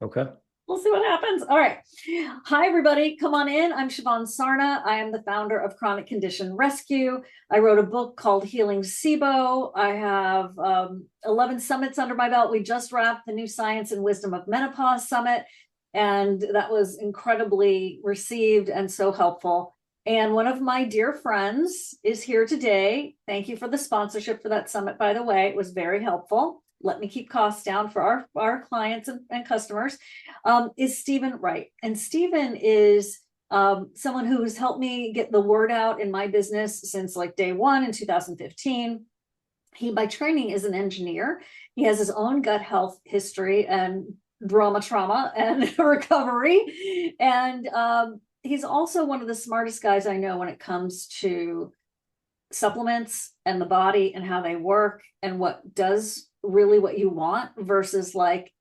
Okay. We'll see what happens. All right. Hi, everybody. Come on in. I'm Shivan Sarna. I am the founder of Chronic Condition Rescue. I wrote a book called Healing SIBO. I have 11 summits under my belt. We just wrapped the New Science and Wisdom of Menopause Summit, and that was incredibly received and so helpful. And one of my dear friends is here today. Thank you for the sponsorship for that summit, by the way. It was very helpful. Let me keep costs down for our clients and customers, is Stephen Wright. And Stephen is someone who's helped me get the word out in my business since like day one in 2015. He, by training, is an engineer. He has his own gut health history and trauma and recovery. And he's also one of the smartest guys I know when it comes to supplements and the body and how they work and what does really what you want versus like,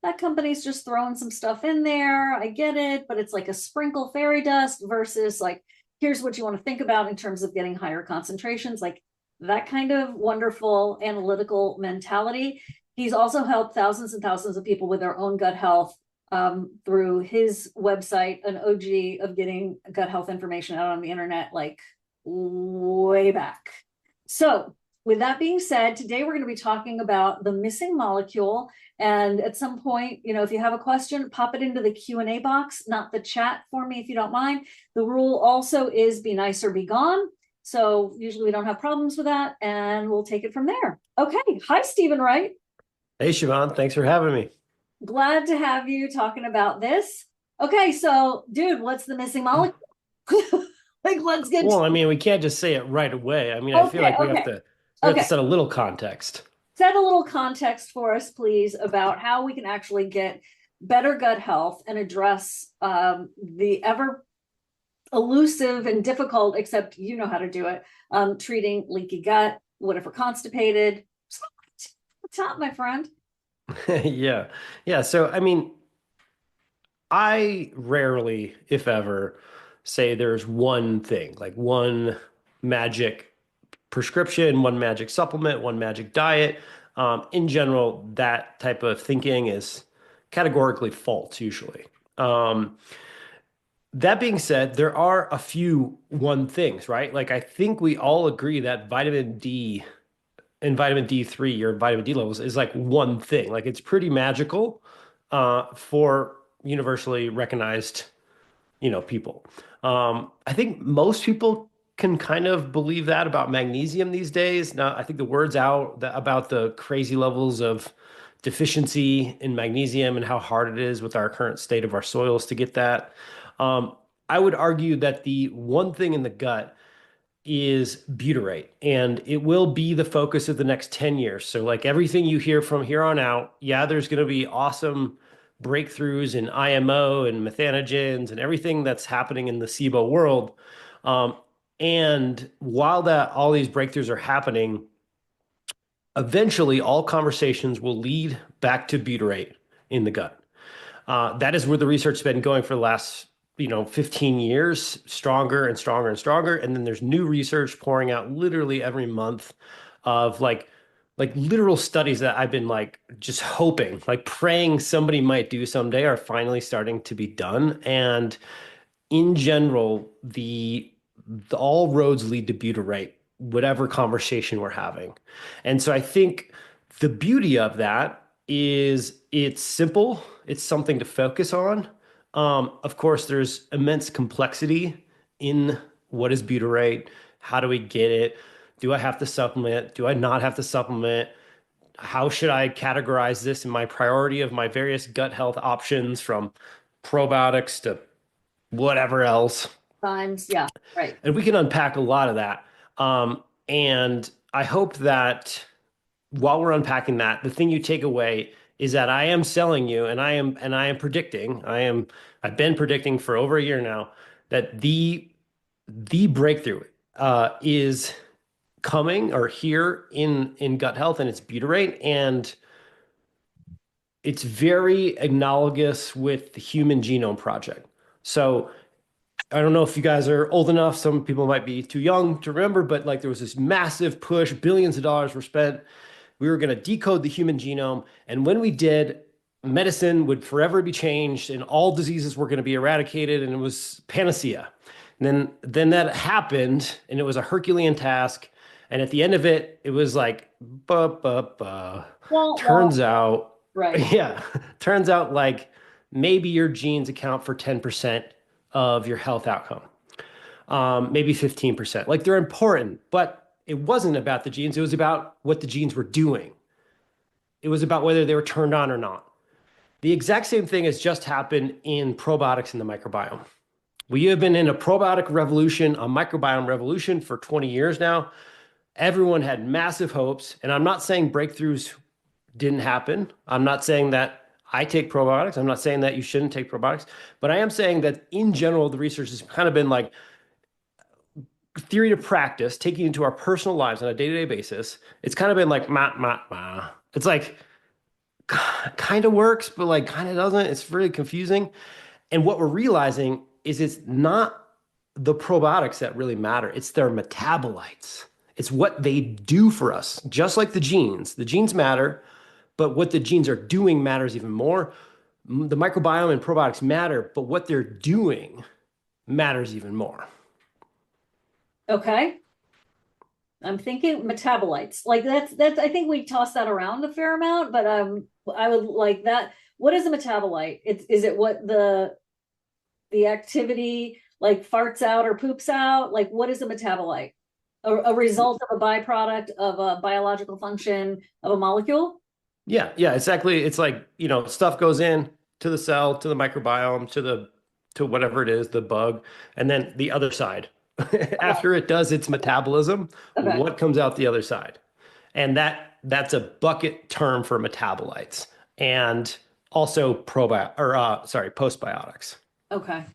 that company's just throwing some stuff in there. I get it, but it's like a sprinkle fairy dust versus like, here's what you want to think about in terms of getting higher concentrations, like that kind of wonderful analytical mentality. He's also helped thousands and thousands of people with their own gut health through his website, an OG of getting gut health information out on the internet, like way back. So with that being said, today we're going to be talking about the missing molecule. And at some point, if you have a question, pop it into the Q&A box, not the chat for me, if you don't mind. The rule also is be nice or be gone. So usually we don't have problems with that, and we'll take it from there. Okay. Hi, Stephen Wright. Hey, Shivan, thanks for having me. Glad to have you talking about this. Okay. So, dude, what's the missing molecule? Like, let's get Well, I mean, we can't just say it right away. I mean, I feel okay. like Okay. we have to Okay. set a little context. Set a little context for us, please, about how we can actually get better gut health and address the ever elusive and difficult, except you know how to do it, treating leaky gut. What if we're constipated? What's up, my friend? Yeah. Yeah. So, I mean, I rarely, if ever, say there's one thing, like one magic prescription, one magic supplement, one magic diet. In general, that type of thinking is categorically false usually. Um, That being said, there are a few one things, right? Like I think we all agree that vitamin D and vitamin D3, your vitamin D levels, is like one thing. Like it's pretty magical for universally recognized, people. I think most people can kind of believe that about magnesium these days. Now, I think the word's out about the crazy levels of deficiency in magnesium and how hard it is with our current state of our soils to get that. Um, I would argue that the one thing in the gut is butyrate, and it will be the focus of the next 10 years. So, like everything you hear from here on out, yeah, there's going to be awesome breakthroughs in IMO and methanogens and everything that's happening in the SIBO world. Um, and while that all these breakthroughs are happening, eventually all conversations will lead back to butyrate in the gut. That is where the research has been going for the last 15 years, stronger and stronger and stronger. And then there's new research pouring out literally every month of like literal studies that I've been like just hoping, like praying somebody might do someday are finally starting to be done. And in general, the all roads lead to butyrate, whatever conversation we're having. And so I think the beauty of that is it's simple, it's something to focus on. Of course, there's immense complexity in what is butyrate, how do we get it? Do I have to supplement? Do I not have to supplement? How should I categorize this in my priority of my various gut health options from probiotics to whatever else? Times, yeah, right. And we can unpack a lot of that. And I hope that while we're unpacking that, the thing you take away is that I am selling you, and I am predicting, I've been predicting for over a year now that the breakthrough is coming or here in gut health, and it's butyrate, and it's very analogous with the Human Genome Project. So I don't know if you guys are old enough. Some people might be too young to remember, but like there was this massive push, billions of dollars were spent. We were going to decode the human genome. And when we did, medicine would forever be changed and all diseases were going to be eradicated and it was panacea. And then that happened and it was a Herculean task. And at the end of it, it was like, Well, turns out, right. yeah, turns out like maybe your genes account for 10% of your health outcome, maybe 15%. Like they're important, but it wasn't about the genes. It was about what the genes were doing. It was about whether they were turned on or not. The exact same thing has just happened in probiotics in the microbiome. We have been in a probiotic revolution, a microbiome revolution for 20 years now. Everyone had massive hopes, and I'm not saying breakthroughs didn't happen. I'm not saying that I take probiotics. I'm not saying that you shouldn't take probiotics, but I am saying that in general, the research has kind of been like theory to practice, taking into our personal lives on a day-to-day basis. It's kind of been like, It's like, kind of works, but like kind of doesn't. It's really confusing. And what we're realizing is it's not the probiotics that really matter. It's their metabolites. It's what they do for us, just like the genes. The genes matter, but what the genes are doing matters even more. The microbiome and probiotics matter, but what they're doing matters even more. Okay. I'm thinking metabolites. Like that's I think we toss that around a fair amount, but I would like that. What is a metabolite? Is it what the activity like farts out or poops out? Like what is a metabolite? A result of a byproduct of a biological function of a molecule? Yeah, yeah, exactly. It's like, stuff goes in to the cell, to the microbiome, to whatever it is, the bug, and then the other side. Okay. After it does its metabolism, Okay. what comes out the other side? And that's a bucket term for metabolites and also postbiotics. Okay.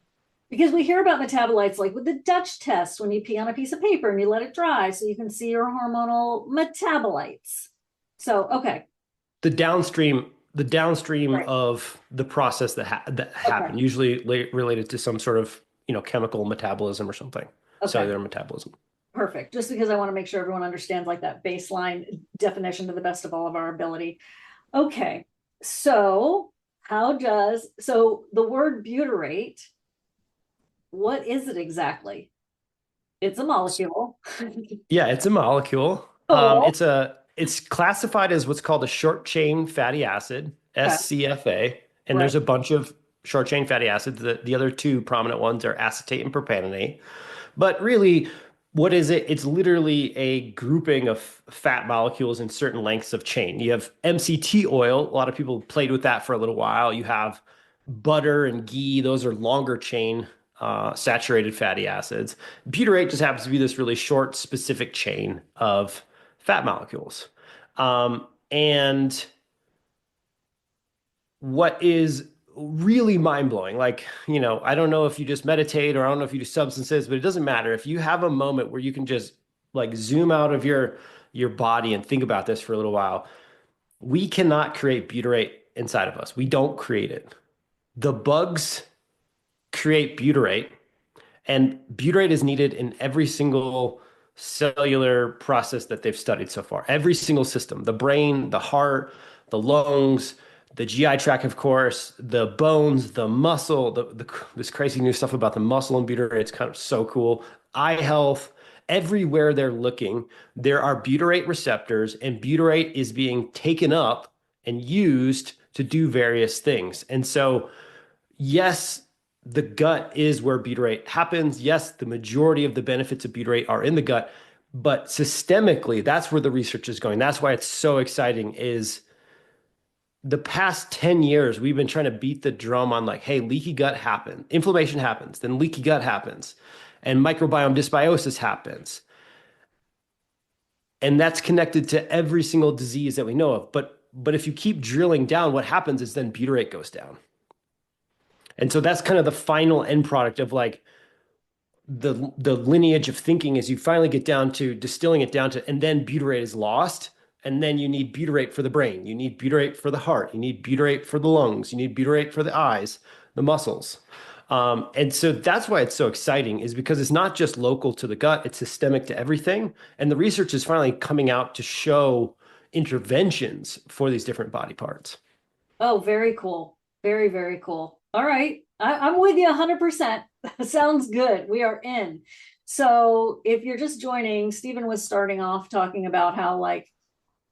Because we hear about metabolites like with the Dutch test when you pee on a piece of paper and you let it dry so you can see your hormonal metabolites. So, okay. The downstream Right. of the process that Okay. happened, usually related to some sort of, chemical metabolism or something, Okay. cellular metabolism. Perfect. Just because I want to make sure everyone understands like that baseline definition to the best of all of our ability. Okay. So, so the word butyrate, what is it exactly? It's a molecule. Yeah, it's a molecule. Oh, It's classified as what's called a short chain fatty acid, okay. SCFA, and Right. there's a bunch of short chain fatty acids. The other two prominent ones are acetate and propanate. But really, what is it? It's literally a grouping of fat molecules in certain lengths of chain. You have MCT oil. A lot of people played with that for a little while. You have butter and ghee. Those are longer chain saturated fatty acids. Butyrate just happens to be this really short, specific chain of fat molecules. And what is really mind blowing, like, I don't know if you just meditate or I don't know if you do substances, but it doesn't matter. If you have a moment where you can just like zoom out of your body and think about this for a little while, we cannot create butyrate inside of us. We don't create it. The bugs create butyrate, and butyrate is needed in every single cellular process that they've studied so far. Every single system, the brain, the heart, the lungs, the GI tract, of course, the bones, the muscle, this crazy new stuff about the muscle and butyrate. It's kind of so cool. Eye health, everywhere they're looking, there are butyrate receptors, and butyrate is being taken up and used to do various things. And so, yes, the gut is where butyrate happens. Yes, the majority of the benefits of butyrate are in the gut, but systemically, that's where the research is going. That's why it's so exciting is the past 10 years, we've been trying to beat the drum on like, hey, leaky gut happens, inflammation happens, then leaky gut happens, and microbiome dysbiosis happens. And that's connected to every single disease that we know of. But if you keep drilling down, what happens is then butyrate goes down. And so that's kind of the final end product of like the lineage of thinking is you finally get down to distilling it down to, and then butyrate is lost. And then you need butyrate for the brain. You need butyrate for the heart. You need butyrate for the lungs. You need butyrate for the eyes, the muscles. And so that's why it's so exciting is because it's not just local to the gut, it's systemic to everything. And the research is finally coming out to show interventions for these different body parts. Oh, very cool. Very, very cool. All right. I'm with you 100%. Sounds good. We are in. So if you're just joining, Stephen was starting off talking about how like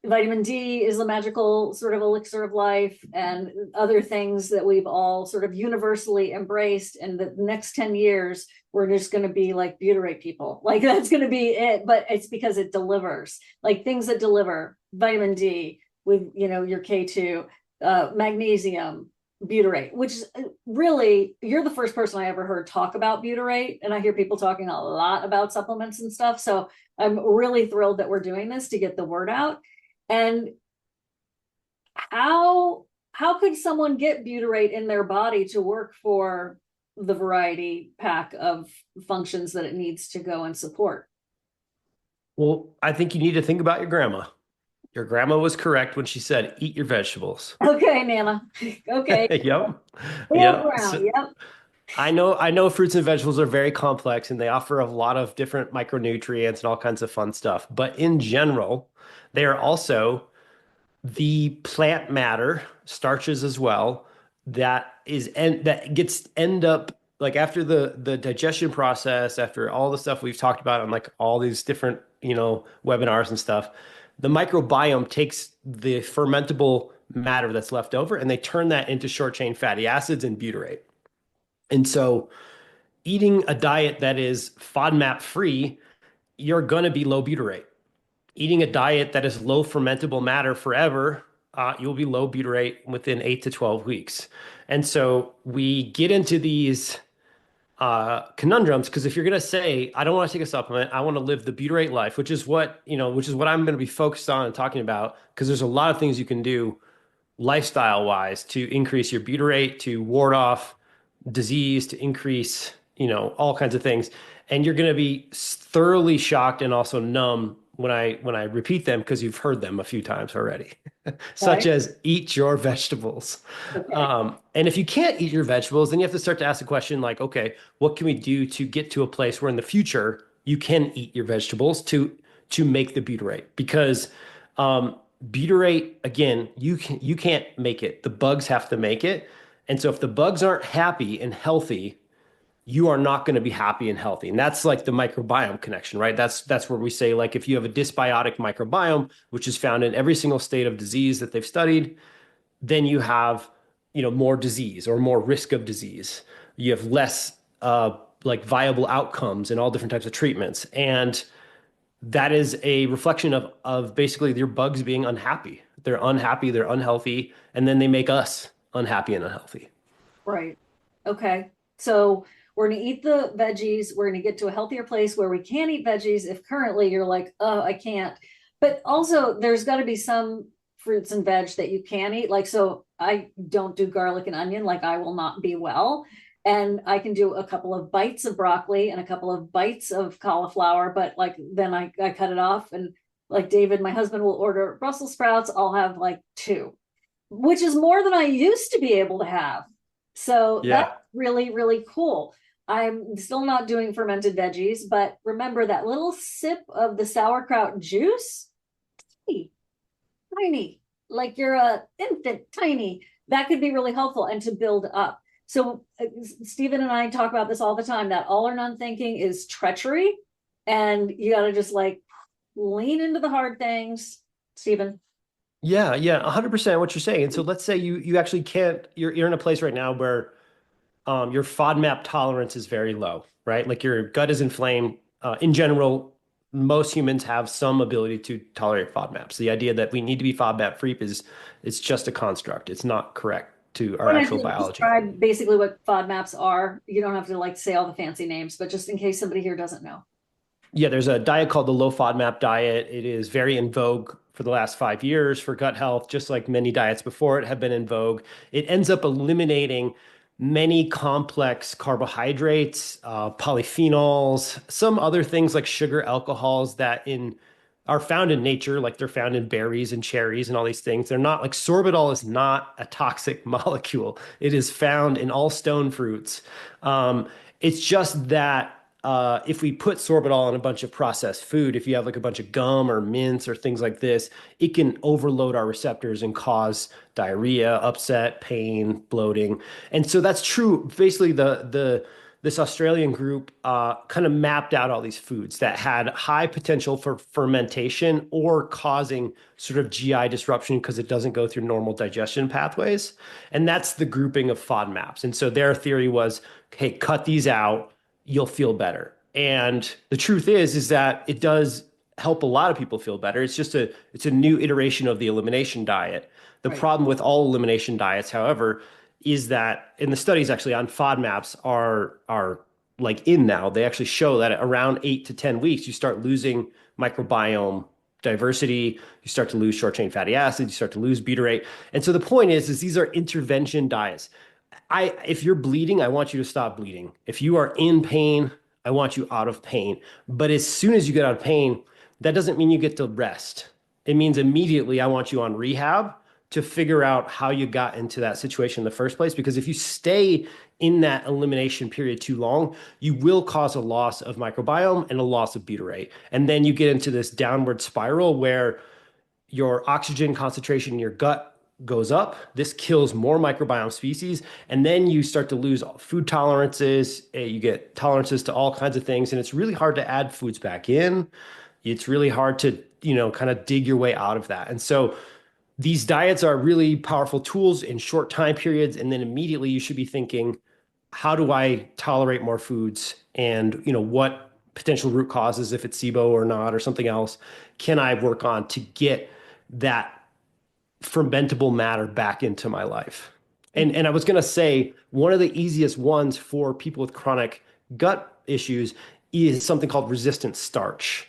vitamin D is the magical sort of elixir of life and other things that we've all sort of universally embraced. And the next 10 years, we're just going to be like butyrate people. Like that's going to be it. But it's because it delivers like things that deliver vitamin D with, your K2, magnesium, butyrate, which is really, you're the first person I ever heard talk about butyrate. And I hear people talking a lot about supplements and stuff. So I'm really thrilled that we're doing this to get the word out. And how could someone get butyrate in their body to work for the variety pack of functions that it needs to go and support? Well, I think you need to think about your grandma. Your grandma was correct when she said, eat your vegetables. Okay, Nana. Okay. Yep. Real Yep. ground. Yep. I know fruits and vegetables are very complex and they offer a lot of different micronutrients and all kinds of fun stuff. But in general, they are also the plant matter, starches as well, that gets end up like after the digestion process, after all the stuff we've talked about on like all these different, webinars and stuff, the microbiome takes the fermentable matter that's left over and they turn that into short chain fatty acids and butyrate. And so eating a diet that is FODMAP free, you're going to be low butyrate. Eating a diet that is low fermentable matter forever, you'll be low butyrate within 8 to 12 weeks. And so we get into these conundrums because if you're going to say, I don't want to take a supplement, I want to live the butyrate life, which is what I'm going to be focused on and talking about, because there's a lot of things you can do lifestyle wise to increase your butyrate, to ward off disease, to increase, all kinds of things. And you're going to be thoroughly shocked and also numb when I repeat them because you've heard them a few times already, such Okay. as eat your vegetables. Okay. And if you can't eat your vegetables, then you have to start to ask the question like, okay, what can we do to get to a place where in the future you can eat your vegetables to make the butyrate? Because butyrate, again, you can't make it. The bugs have to make it. And so if the bugs aren't happy and healthy, you are not going to be happy and healthy. And that's like the microbiome connection, right? That's where we say like if you have a dysbiotic microbiome, which is found in every single state of disease that they've studied, then you have, more disease or more risk of disease. You have less like viable outcomes in all different types of treatments. And that is a reflection of basically your bugs being unhappy. They're unhappy, they're unhealthy, and then they make us unhappy and unhealthy. Right. Okay. So we're going to eat the veggies. We're going to get to a healthier place where we can eat veggies if currently you're like, oh, I can't. But also, there's got to be some fruits and veg that you can eat. Like, so I don't do garlic and onion, like, I will not be well. And I can do a couple of bites of broccoli and a couple of bites of cauliflower, but like, then I cut it off. And like David, my husband, will order Brussels sprouts. I'll have like two, which is more than I used to be able to have. So that's Yeah. really, really cool. I'm still not doing fermented veggies, but remember that little sip of the sauerkraut juice, tiny, tiny, like you're a infant, tiny. That could be really helpful and to build up. So Stephen and I talk about this all the time, that all or none thinking is treachery. And you got to just like lean into the hard things, Stephen. Yeah, yeah, 100% what you're saying. And so let's say you actually can't, you're in a place right now where your FODMAP tolerance is very low, right? Like your gut is inflamed. In general, most humans have some ability to tolerate FODMAPs. The idea that we need to be FODMAP free is it's just a construct. It's not correct to our When I actual biology. describe basically what FODMAPs are, you don't have to like say all the fancy names, but just in case somebody here doesn't know. Yeah, there's a diet called the low FODMAP diet. It is very in vogue for the last 5 years for gut health, just like many diets before it have been in vogue. It ends up eliminating many complex carbohydrates, polyphenols, some other things like sugar alcohols that in are found in nature, like they're found in berries and cherries and all these things. They're not like sorbitol is not a toxic molecule. It is found in all stone fruits. It's just that if we put sorbitol in a bunch of processed food, if you have like a bunch of gum or mints or things like this, it can overload our receptors and cause diarrhea, upset, pain, bloating. And so that's true. Basically, the this Australian group kind of mapped out all these foods that had high potential for fermentation or causing sort of GI disruption because it doesn't go through normal digestion pathways. And that's the grouping of FODMAPs. And so their theory was, hey, cut these out, you'll feel better. And the truth is that it does help a lot of people feel better. It's a new iteration of the elimination diet. The Right. problem with all elimination diets, however, is that in the studies actually on FODMAPs are like in now, they actually show that around 8 to 10 weeks, you start losing microbiome diversity, you start to lose short chain fatty acids, you start to lose butyrate. And so the point is these are intervention diets. If you're bleeding, I want you to stop bleeding. If you are in pain, I want you out of pain. But as soon as you get out of pain, that doesn't mean you get to rest. It means immediately I want you on rehab to figure out how you got into that situation in the first place. Because if you stay in that elimination period too long, you will cause a loss of microbiome and a loss of butyrate. And then you get into this downward spiral where your oxygen concentration in your gut goes up. This kills more microbiome species. And then you start to lose food tolerances. You get tolerances to all kinds of things. And it's really hard to add foods back in. It's really hard to, kind of dig your way out of that. And so these diets are really powerful tools in short time periods. And then immediately you should be thinking, how do I tolerate more foods? And, what potential root causes, if it's SIBO or not, or something else, can I work on to get that fermentable matter back into my life? And I was going to say one of the easiest ones for people with chronic gut issues is something called resistant starch.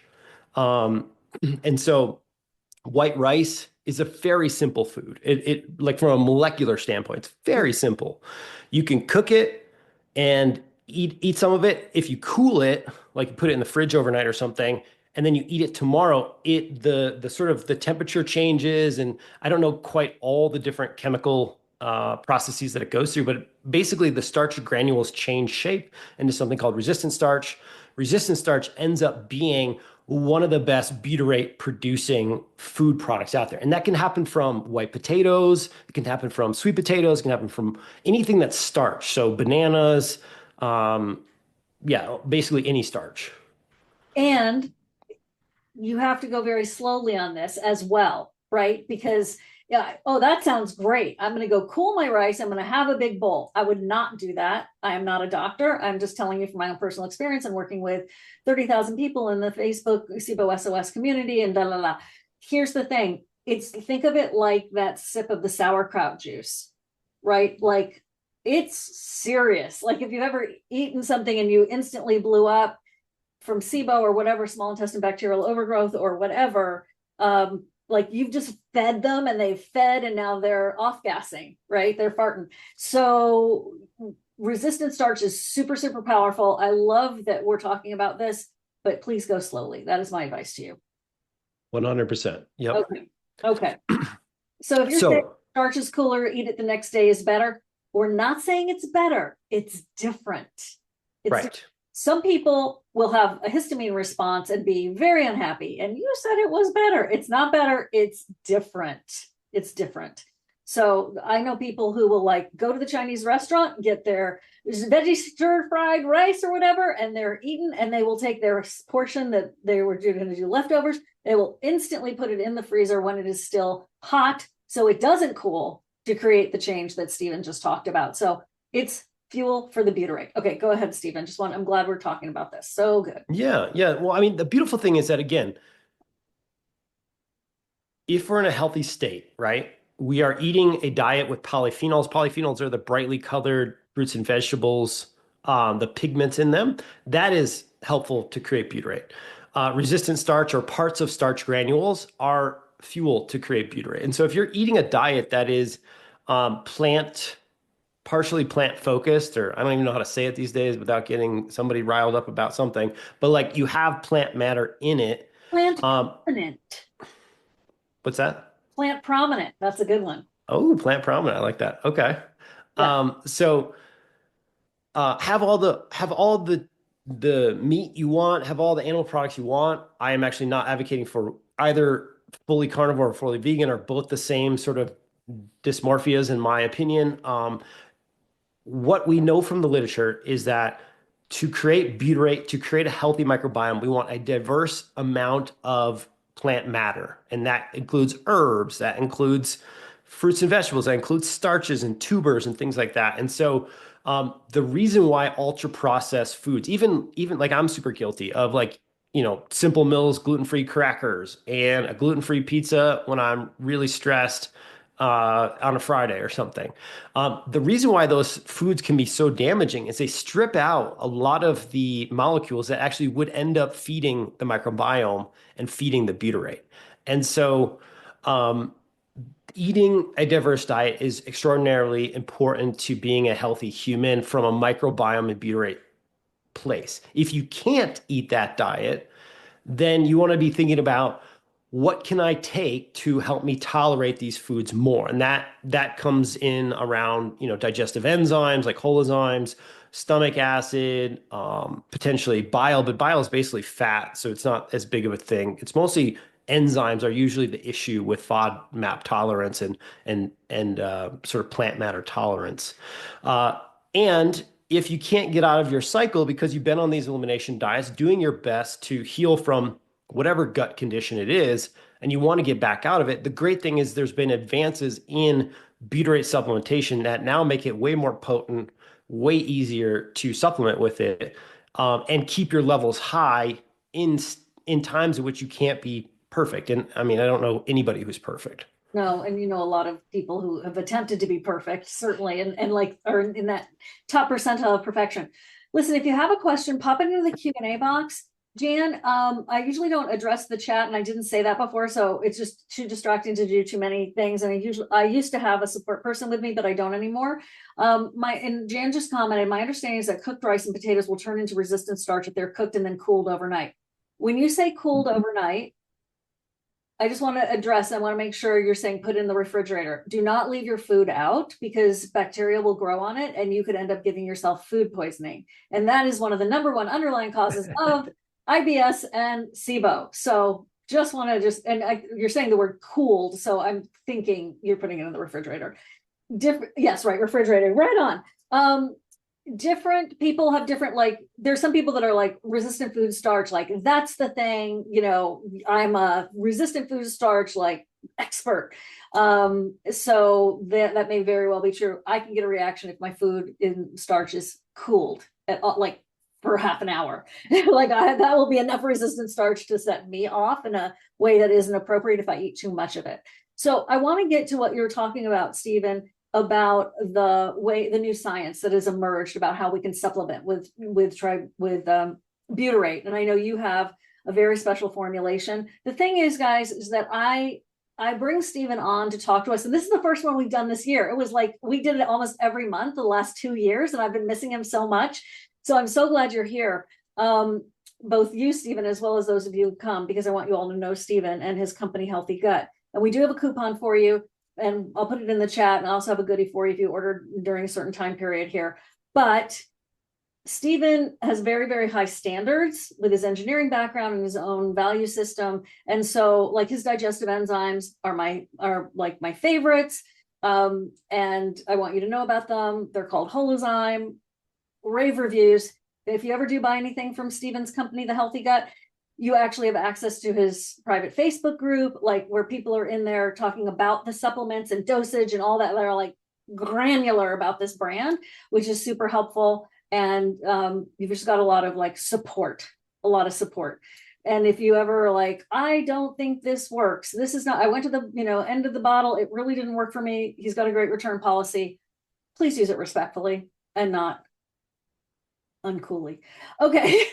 Um, and so white rice is a very simple food. It like from a molecular standpoint, it's very simple. You can cook it and eat some of it. If you cool it, like you put it in the fridge overnight or something, and then you eat it tomorrow, the sort of the temperature changes, and I don't know quite all the different chemical processes that it goes through, but basically the starch granules change shape into something called resistant starch. Resistant starch ends up being one of the best butyrate producing food products out there. And that can happen from white potatoes, it can happen from sweet potatoes, it can happen from anything that's starch. So bananas, yeah, basically any starch. And you have to go very slowly on this as well, right? Because yeah, oh, that sounds great. I'm going to go cool my rice. I'm going to have a big bowl. I would not do that. I am not a doctor. I'm just telling you from my own personal experience and working with 30,000 people in the Facebook SIBO SOS community and da la la. Here's the thing. Think of it like that sip of the sauerkraut juice, right? Like it's serious. Like if you've ever eaten something and you instantly blew up from SIBO or whatever, small intestine bacterial overgrowth or whatever, like you've just fed them and they've fed and now they're off gassing, right? They're farting. So resistant starch is super, super powerful. I love that we're talking about this, but please go slowly. That is my advice to you. 100%. Yep. Okay. Okay. So if you're saying So, starch is cooler, eat it the next day is better, we're not saying it's better. It's different. right. Some people will have a histamine response and be very unhappy. And you said it was better. It's not better. It's different. It's different. So I know people who will like go to the Chinese restaurant, get their veggie stir fried rice or whatever, and they're eating, and they will take their portion that they were going to do leftovers. They will instantly put it in the freezer when it is still hot, so it doesn't cool, to create the change that Stephen just talked about. So it's fuel for the butyrate. Okay, go ahead, Stephen. I'm glad we're talking about this. So good. Yeah, yeah. Well, I mean, the beautiful thing is that again, if we're in a healthy state, right, we are eating a diet with polyphenols. Polyphenols are the brightly colored fruits and vegetables, the pigments in them. That is helpful to create butyrate. Resistant starch or parts of starch granules are fuel to create butyrate. And so if you're eating a diet that is partially plant focused, or I don't even know how to say it these days without getting somebody riled up about something, but like you have plant matter in it. Plant Um, prominent. what's that? Plant prominent. That's a good one. Oh, plant prominent. I like that. Okay. Yeah. So have all the the meat you want, have all the animal products you want. I am actually not advocating for either fully carnivore or fully vegan, are both the same sort of dysmorphias in my opinion. What we know from the literature is that to create butyrate, to create a healthy microbiome, we want a diverse amount of plant matter. And that includes herbs, that includes fruits and vegetables, that includes starches and tubers and things like that. And so the reason why ultra processed foods, even like I'm super guilty of like, Simple Mills gluten-free crackers and a gluten-free pizza when I'm really stressed on a Friday or something. The reason why those foods can be so damaging is they strip out a lot of the molecules that actually would end up feeding the microbiome and feeding the butyrate. And so, eating a diverse diet is extraordinarily important to being a healthy human from a microbiome and butyrate place. If you can't eat that diet, then you want to be thinking about what can I take to help me tolerate these foods more? And that comes in around, digestive enzymes like holozymes, stomach acid, potentially bile, but bile is basically fat, so it's not as big of a thing. It's mostly enzymes are usually the issue with FODMAP tolerance and sort of plant matter tolerance. And if you can't get out of your cycle because you've been on these elimination diets, doing your best to heal from whatever gut condition it is, and you want to get back out of it, the great thing is there's been advances in butyrate supplementation that now make it way more potent, way easier to supplement with it, and keep your levels high in times in which you can't be perfect. And I mean, I don't know anybody who's perfect. No, and a lot of people who have attempted to be perfect, certainly, and like are in that top percentile of perfection. Listen, if you have a question, pop it into the Q&A box. Jan, I usually don't address the chat, and I didn't say that before, so it's just too distracting to do too many things. And I used to have a support person with me, but I don't anymore. And Jan just commented, my understanding is that cooked rice and potatoes will turn into resistant starch if they're cooked and then cooled overnight. When you say cooled overnight, I just want to address, I want to make sure you're saying put in the refrigerator. Do not leave your food out because bacteria will grow on it and you could end up giving yourself food poisoning. And that is one of the number one underlying causes of IBS and SIBO. So just want to you're saying the word cooled. So I'm thinking you're putting it in the refrigerator. Yes, right, refrigerator, right on. Different people have different, like there's some people that are like resistant food starch, like that's the thing, I'm a resistant food starch like expert. So that may very well be true. I can get a reaction if my food in starch is cooled at like for half an hour. Like that will be enough resistant starch to set me off in a way that isn't appropriate if I eat too much of it. So I want to get to what you're talking about, Stephen, about the new science that has emerged about how we can supplement with butyrate. And I know you have a very special formulation. The thing is, guys, is that I bring Stephen on to talk to us, and this is the first one we've done this year. It was like we did it almost every month the last 2 years, and I've been missing him so much. So I'm so glad you're here. Both you, Stephen, as well as those of you who come, because I want you all to know Stephen and his company, Healthy Gut. And we do have a coupon for you, and I'll put it in the chat, and I also have a goodie for you if you order during a certain time period here. But Stephen has very, very high standards with his engineering background and his own value system. And so like his digestive enzymes are like my favorites. And I want you to know about them. They're called Holozyme, rave reviews. If you ever do buy anything from Stephen's company, The Healthy Gut, you actually have access to his private Facebook group, like where people are in there talking about the supplements and dosage and all that. They're like granular about this brand, which is super helpful. And you've just got a lot of like support, a lot of support. And if you ever like, I don't think this works, this is not, I went to the end of the bottle, it really didn't work for me, he's got a great return policy, please use it respectfully and not uncoolly. Okay.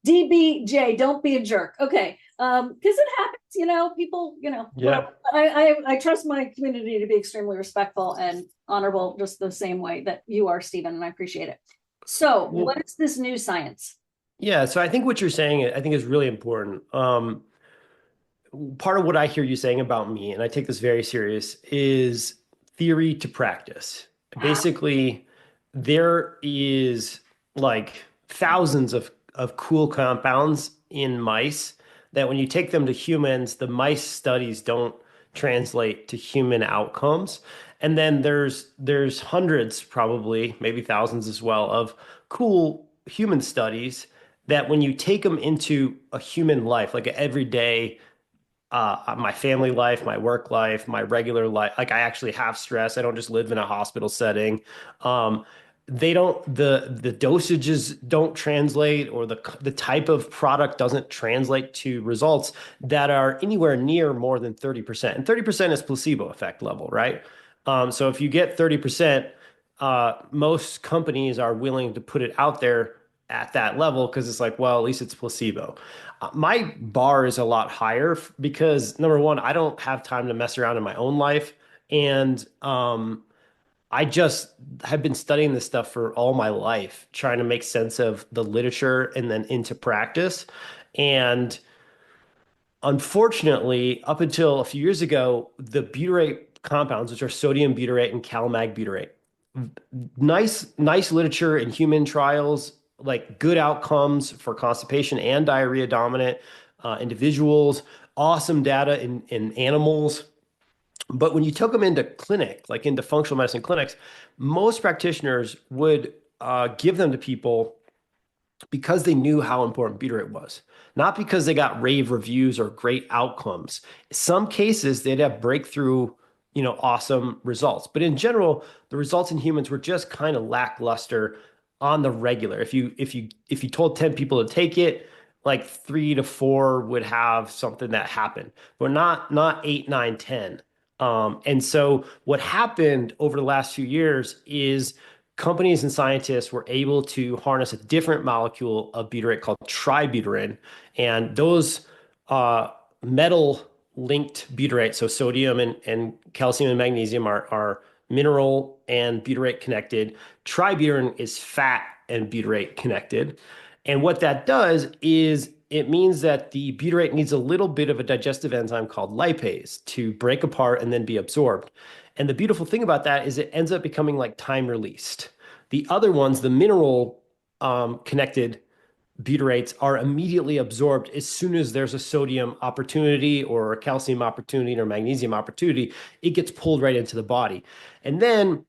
DBJ, don't be a jerk. Okay. Because it happens, people, Yeah. I trust my community to be extremely respectful and honorable, just the same way that you are, Stephen, and I appreciate it. So what is this new science? Yeah, so I think what you're saying, I think is really important. Part of what I hear you saying about me, and I take this very serious, is theory to practice. Basically, there is like thousands of cool compounds in mice that when you take them to humans, the mice studies don't translate to human outcomes. And then there's hundreds, probably maybe thousands as well, of cool human studies that when you take them into a human life, like an everyday my family life, my work life, my regular life. Like I actually have stress. I don't just live in a hospital setting. Um, they don't the dosages don't translate, or the type of product doesn't translate to results that are anywhere near more than 30%. And 30% is placebo effect level, right? So if you get 30%, most companies are willing to put it out there at that level because it's like, well, at least it's placebo. My bar is a lot higher because number one, I don't have time to mess around in my own life. And I just have been studying this stuff for all my life, trying to make sense of the literature and then into practice. And unfortunately, up until a few years ago, the butyrate compounds, which are sodium butyrate and calamag butyrate, nice literature in human trials, like good outcomes for constipation and diarrhea dominant individuals, awesome data in animals. But when you took them into clinic, like into functional medicine clinics, most practitioners would give them to people because they knew how important butyrate was, not because they got rave reviews or great outcomes. Some cases they'd have breakthrough, awesome results. But in general, the results in humans were just kind of lackluster on the regular. If you told 10 people to take it, like 3 to 4 would have something that happened, but not 8, 9, 10. And so what happened over the last few years is companies and scientists were able to harness a different molecule of butyrate called tributyrin. And those metal linked butyrate, so sodium and calcium and magnesium are mineral and butyrate connected. Tributyrin is fat and butyrate connected. And what that does is it means that the butyrate needs a little bit of a digestive enzyme called lipase to break apart and then be absorbed. And the beautiful thing about that is it ends up becoming like time released. The other ones, the mineral connected butyrates, are immediately absorbed as soon as there's a sodium opportunity or a calcium opportunity or magnesium opportunity. It gets pulled right into the body. And then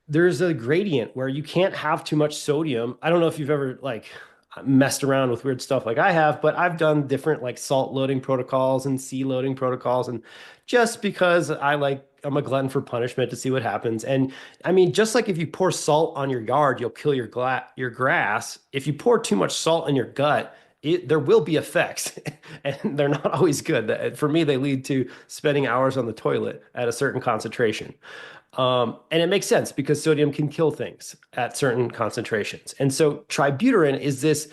there's a gradient where you can't have too much sodium. I don't know if you've ever like messed around with weird stuff like I have, but I've done different like salt loading protocols and sea loading protocols. And just because I'm a glutton for punishment to see what happens. And I mean, just like if you pour salt on your yard, you'll kill your grass. If you pour too much salt in your gut, there will be effects, and they're not always good. For me, they lead to spending hours on the toilet at a certain concentration. And it makes sense because sodium can kill things at certain concentrations. And so tributyrin is this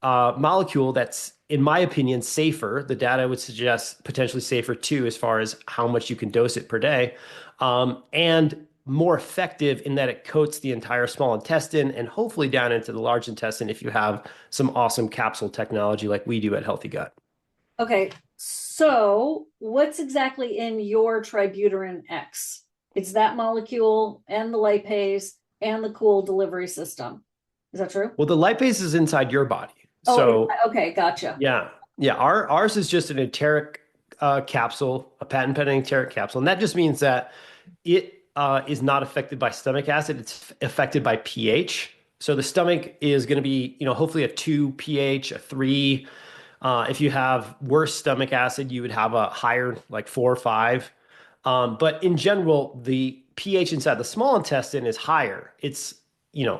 molecule that's, in my opinion, safer. The data would suggest potentially safer too, as far as how much you can dose it per day, and more effective in that it coats the entire small intestine and hopefully down into the large intestine if you have some awesome capsule technology like we do at Healthy Gut. Okay, so what's exactly in your Tributyrin-X? It's that molecule and the lipase and the cool delivery system. Is that true? Well, the lipase is inside your body. Oh, So okay, gotcha. yeah, yeah. Ours is just an enteric capsule, a patent pending enteric capsule, and that just means that it is not affected by stomach acid. It's affected by pH. So the stomach is going to be, hopefully a 2 pH, a 3. If you have worse stomach acid, you would have a higher, like 4 or 5. But in general, the pH inside the small intestine is higher. It's,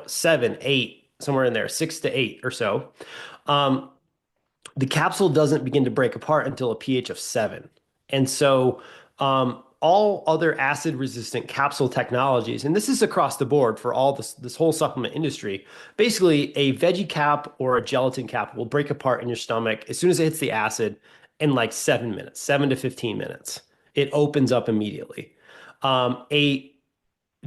7, 8, somewhere in there, 6 to 8 or so. Um, the capsule doesn't begin to break apart until a pH of 7. And so all other acid resistant capsule technologies, and this is across the board for all this whole supplement industry, basically a veggie cap or a gelatin cap will break apart in your stomach as soon as it hits the acid in like 7 minutes, 7 to 15 minutes. It opens up immediately. A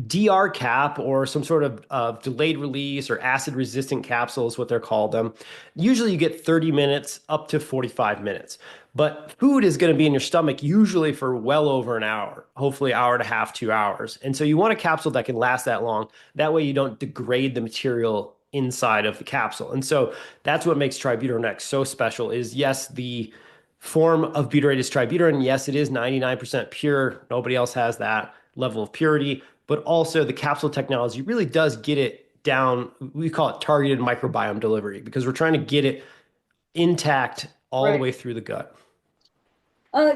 DR cap or some sort of delayed release or acid resistant capsule is what they're called. Usually you get 30 minutes up to 45 minutes. But food is going to be in your stomach usually for well over an hour, hopefully an hour and a half, 2 hours. And so you want a capsule that can last that long. That way you don't degrade the material inside of the capsule. And so that's what makes Tributyrin-X so special is yes, the form of butyrate is tributyrate. Yes, it is 99% pure. Nobody else has that level of purity, but also the capsule technology really does get it down. We call it targeted microbiome delivery because we're trying to get it intact all the Right. way through the gut.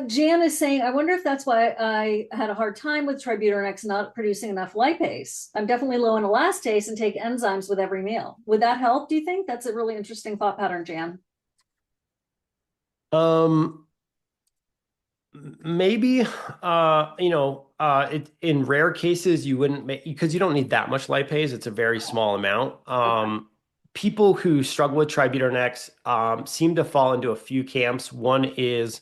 Jan is saying, I wonder if that's why I had a hard time with Tributyrin-X not producing enough lipase. I'm definitely low in elastase and take enzymes with every meal. Would that help, do you think? That's a really interesting thought pattern, Jan. Um, Maybe, in rare cases you wouldn't make because you don't need that much lipase. It's a very small amount. Okay. People who struggle with Tributyrin-X seem to fall into a few camps. One is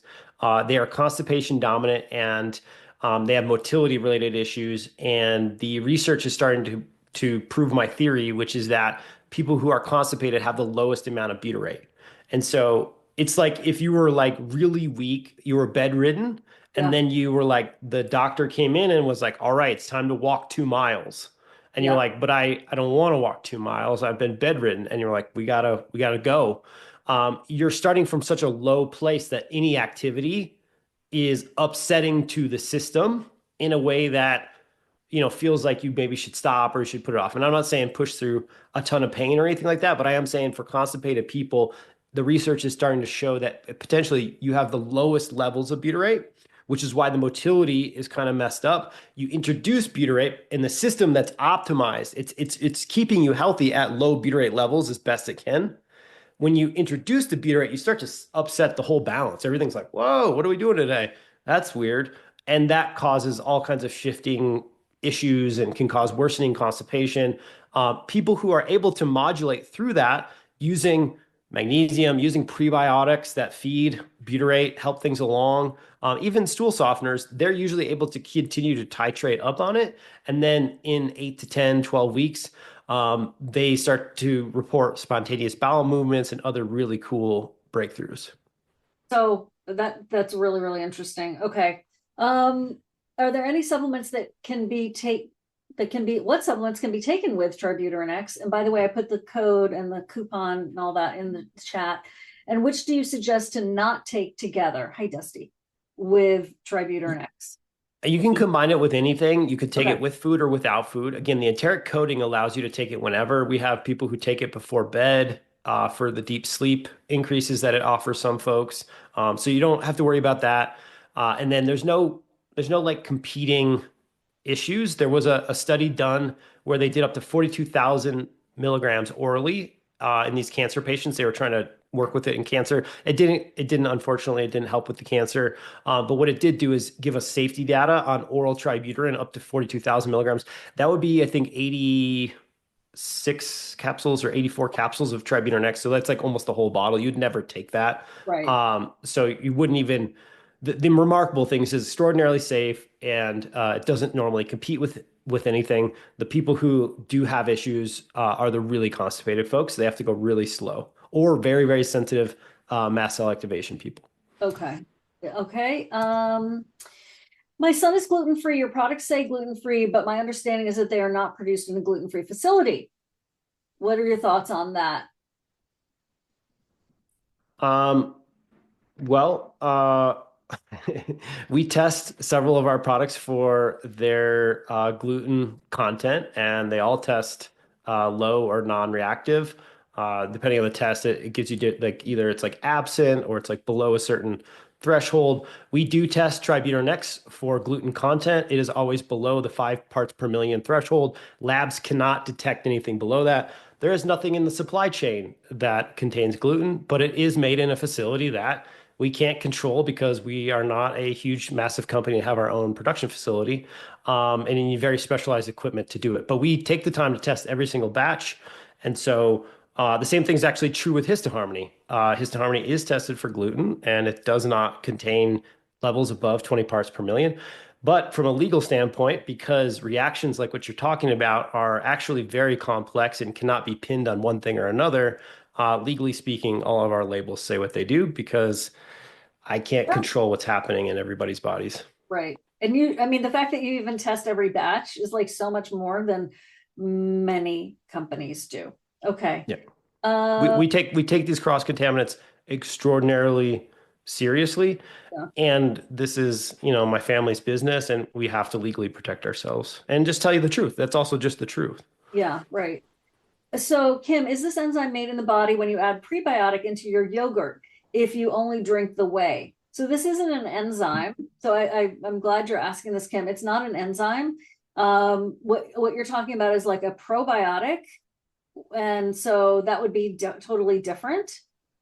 they are constipation dominant and they have motility related issues. And the research is starting to prove my theory, which is that people who are constipated have the lowest amount of butyrate. And so it's like if you were like really weak, you were bedridden, and Yeah. then you were like the doctor came in and was like, "All right, it's time to walk 2 miles." And you're Yeah. like, "But I don't want to walk 2 miles. I've been bedridden." And you're like, "We gotta go." You're starting from such a low place that any activity is upsetting to the system in a way that feels like you maybe should stop or you should put it off. And I'm not saying push through a ton of pain or anything like that, but I am saying for constipated people, the research is starting to show that potentially you have the lowest levels of butyrate, which is why the motility is kind of messed up. You introduce butyrate in the system that's optimized. It's keeping you healthy at low butyrate levels as best it can. When you introduce the butyrate, you start to upset the whole balance. Everything's like, whoa, what are we doing today? That's weird. And that causes all kinds of shifting issues and can cause worsening constipation. People who are able to modulate through that using magnesium, using prebiotics that feed butyrate, help things along, even stool softeners, they're usually able to continue to titrate up on it. And then in 8 to 10, 12 weeks, they start to report spontaneous bowel movements and other really cool breakthroughs. So that's really, really interesting. Okay. Um, are there any supplements that can be what supplements can be taken with Tributyrin-X? And by the way, I put the code and the coupon and all that in the chat. And which do you suggest to not take together? Hi, Dusty, with Tributyrin-X. You can combine it with anything. You could take Okay. it with food or without food. Again, the enteric coating allows you to take it whenever. We have people who take it before bed for the deep sleep increases that it offers some folks. So you don't have to worry about that. And then there's no like competing issues. There was a study done where they did up to 42,000 milligrams orally in these cancer patients. They were trying to work with it in cancer. Unfortunately, it didn't help with the cancer. But what it did do is give us safety data on oral tributyrin up to 42,000 milligrams. That would be, I think, 86 capsules or 84 capsules of Tributyrin-X. So that's like almost the whole bottle. You'd never take that. Right. So you wouldn't even. The remarkable thing is it's extraordinarily safe and it doesn't normally compete with anything. The people who do have issues are the really constipated folks. They have to go really slow or very, very sensitive mast cell activation people. Okay. Okay. My son is gluten-free. Your products say gluten-free, but my understanding is that they are not produced in a gluten-free facility. What are your thoughts on that? Um, well, we test several of our products for their gluten content, and they all test low or non-reactive. Depending on the test, it gives you like either it's like absent or it's like below a certain threshold. We do test Tributyrin-X for gluten content. It is always below the 5 parts per million threshold. Labs cannot detect anything below that. There is nothing in the supply chain that contains gluten, but it is made in a facility that we can't control because we are not a huge, massive company and have our own production facility, and you need very specialized equipment to do it. But we take the time to test every single batch. And so the same thing is actually true with Histaharmony. Histaharmony is tested for gluten and it does not contain levels above 20 parts per million. But from a legal standpoint, because reactions like what you're talking about are actually very complex and cannot be pinned on one thing or another, legally speaking, all of our labels say what they do because I can't Yeah. control what's happening in everybody's bodies. Right. And I mean, the fact that you even test every batch is like so much more than many companies do. Okay. Yeah. We, Uh, we take we take these cross contaminants extraordinarily seriously, yeah, and this is, my family's business, and we have to legally protect ourselves and just tell you the truth. That's also just the truth. yeah, right. So, Kim, is this enzyme made in the body when you add prebiotic into your yogurt if you only drink the whey? So this isn't an enzyme. So I'm glad you're asking this, Kim. It's not an enzyme. What you're talking about is like a probiotic, and so that would be totally different.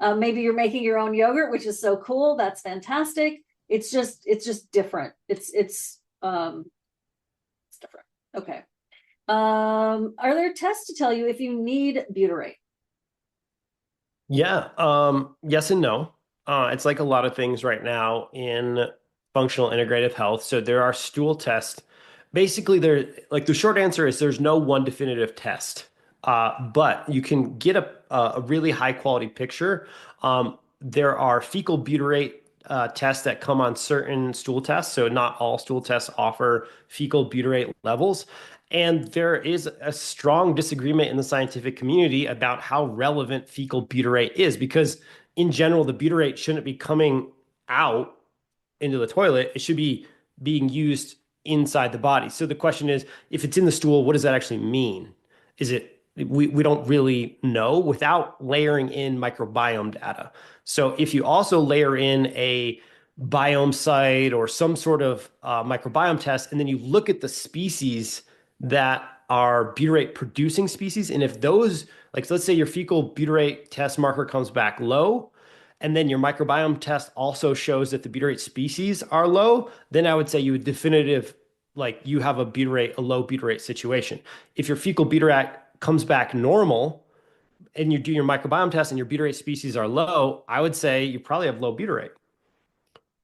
Maybe you're making your own yogurt, which is so cool. That's fantastic. It's just different. It's different. Okay. Are there tests to tell you if you need butyrate? Yeah. Yes and no. It's like a lot of things right now in functional integrative health. So there are stool tests. Basically, the short answer is there's no one definitive test. But you can get a really high quality picture. There are fecal butyrate tests that come on certain stool tests. So not all stool tests offer fecal butyrate levels. And there is a strong disagreement in the scientific community about how relevant fecal butyrate is, because in general, the butyrate shouldn't be coming out into the toilet. It should be being used inside the body. So the question is, if it's in the stool, what does that actually mean? Is it we don't really know without layering in microbiome data. So if you also layer in a biome site or some sort of microbiome test, and then you look at the species that are butyrate producing species, and if those, like, so let's say your fecal butyrate test marker comes back low, and then your microbiome test also shows that the butyrate species are low, then I would say you would definitive, like, you have a low butyrate situation. If your fecal butyrate comes back normal and you do your microbiome test and your butyrate species are low, I would say you probably have low butyrate.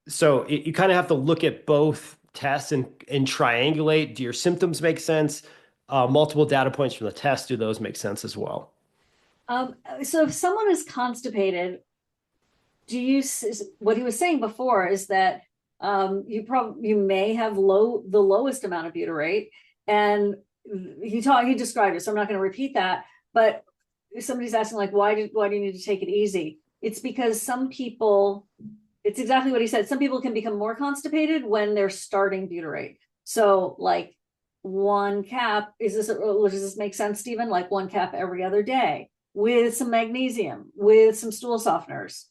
So you kind of have to look at both tests and triangulate. Do your symptoms make sense? Multiple data points from the test, do those make sense as well? So if someone is constipated, what he was saying before is that you may have the lowest amount of butyrate, and he described it, so I'm not going to repeat that. But if somebody's asking, like, why do you need to take it easy? It's because some people, it's exactly what he said. Some people can become more constipated when they're starting butyrate. So like one cap, does this make sense, Stephen? Like one cap every other day with some magnesium, with some stool softeners,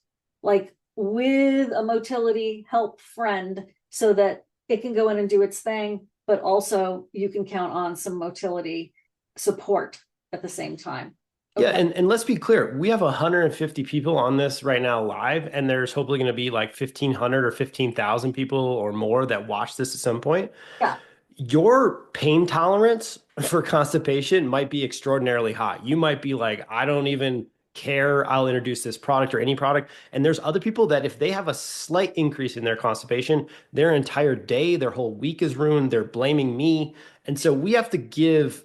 like with a motility help friend, so that it can go in and do its thing, but also you can count on some motility support at the same time. Yeah, Okay. and let's be clear, we have 150 people on this right now live, and there's hopefully going to be like 1,500 or 15,000 people or more that watch this at some point. Yeah. Your pain tolerance for constipation might be extraordinarily high. You might be like, I don't even care. I'll introduce this product or any product. And there's other people that if they have a slight increase in their constipation, their entire day, their whole week is ruined. They're blaming me. And so we have to give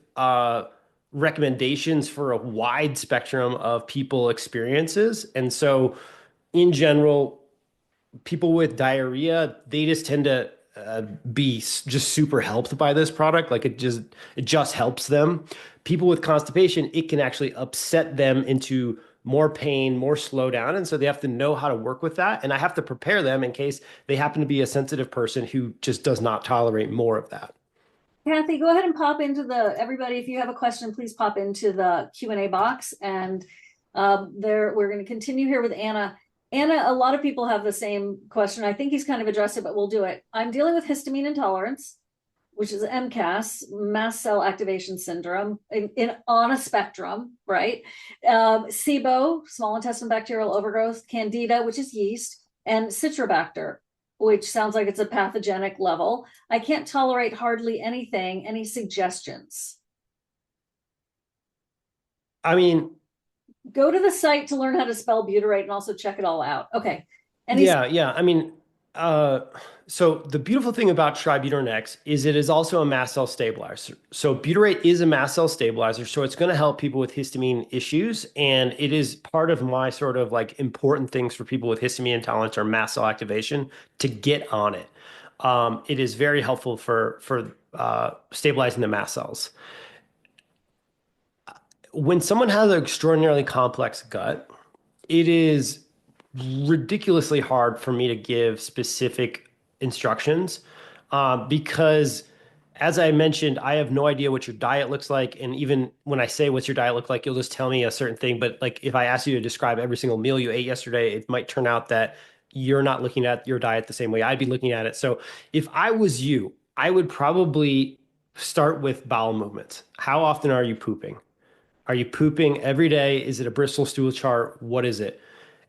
recommendations for a wide spectrum of people experiences. And so in general, people with diarrhea, they just tend to be just super helped by this product. Like it just helps them. People with constipation, it can actually upset them into more pain, more slowdown, and so they have to know how to work with that. And I have to prepare them in case they happen to be a sensitive person who just does not tolerate more of that. Kathy, go ahead and pop into everybody, if you have a question, please pop into the Q&A box. And we're going to continue here with Anna. Anna, a lot of people have the same question. I think he's kind of addressed it, but we'll do it. I'm dealing with histamine intolerance, which is MCAS, mast cell activation syndrome, on a spectrum, right? SIBO, small intestine bacterial overgrowth, Candida, which is yeast, and Citrobacter, which sounds like it's a pathogenic level. I can't tolerate hardly anything. Any suggestions? I mean, Go to the site to learn how to spell butyrate and also check it all out. Okay. Any yeah. I mean, uh, so the beautiful thing about Tributyrin-X is it is also a mast cell stabilizer. So butyrate is a mast cell stabilizer, so it's going to help people with histamine issues, and it is part of my sort of like important things for people with histamine intolerance or mast cell activation to get on it. It is very helpful for stabilizing the mast cells. when someone has an extraordinarily complex gut, it is ridiculously hard for me to give specific instructions because, as I mentioned, I have no idea what your diet looks like. And even when I say what's your diet look like, you'll just tell me a certain thing. But like if I ask you to describe every single meal you ate yesterday, it might turn out that you're not looking at your diet the same way I'd be looking at it. So if I was you, I would probably start with bowel movements. How often are you pooping? Are you pooping every day? Is it a Bristol stool chart? What is it?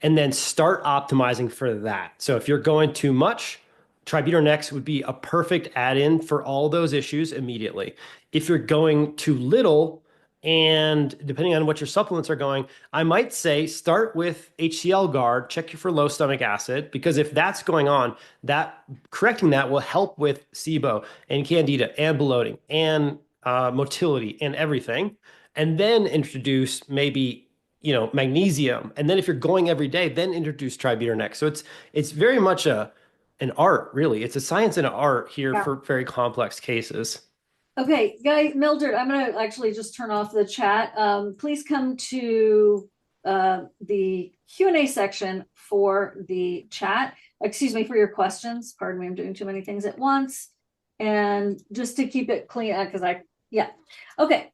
And then start optimizing for that. So if you're going too much, Tributyrin-X would be a perfect add-in for all those issues immediately. If you're going too little, and depending on what your supplements are going, I might say start with HCl guard, check you for low stomach acid, because if that's going on, that correcting that will help with SIBO and candida and bloating and motility and everything. And then introduce maybe magnesium. And then if you're going every day, then introduce Tributyrin-X. So it's very much an art, really. It's a science and an art here Yeah. for very complex cases. Okay, Mildred, I'm going to actually just turn off the chat. Please come to the Q&A section for the chat. Excuse me, for your questions. Pardon me, I'm doing too many things at once. And just to keep it clean, because yeah. Okay,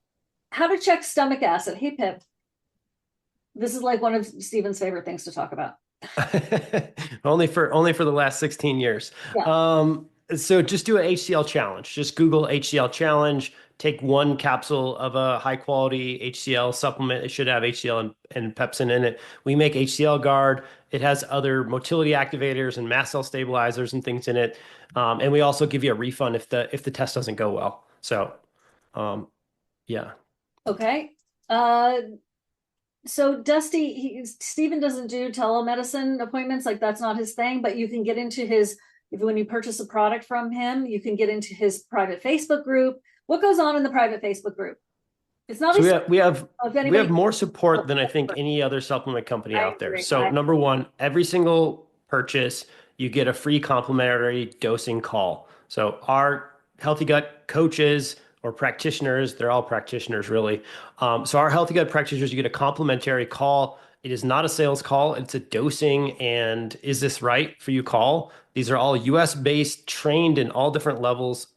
how to check stomach acid. Hey, Pip. This is like one of Stephen's favorite things to talk about. Only for the last 16 years. Yeah. So just do a HCl challenge. Just Google HCl challenge. Take one capsule of a high quality HCl supplement. It should have HCl and pepsin in it. We make HCl guard. It has other motility activators and mast cell stabilizers and things in it. And we also give you a refund if the test doesn't go well. So um, yeah. Okay. So Dusty, Stephen doesn't do telemedicine appointments, like that's not his thing, but you can get into when you purchase a product from him, you can get into his private Facebook group. What goes on in the private Facebook group? It's not. So we have more Oh, support than I think any other supplement company I out there. agree. So number one, every single purchase, you get a free complimentary dosing call. So our healthy gut coaches or practitioners, they're all practitioners really. So our healthy gut practitioners, you get a complimentary call. It is not a sales call. It's a dosing and is this right for you call. These are all US based, trained in all different levels.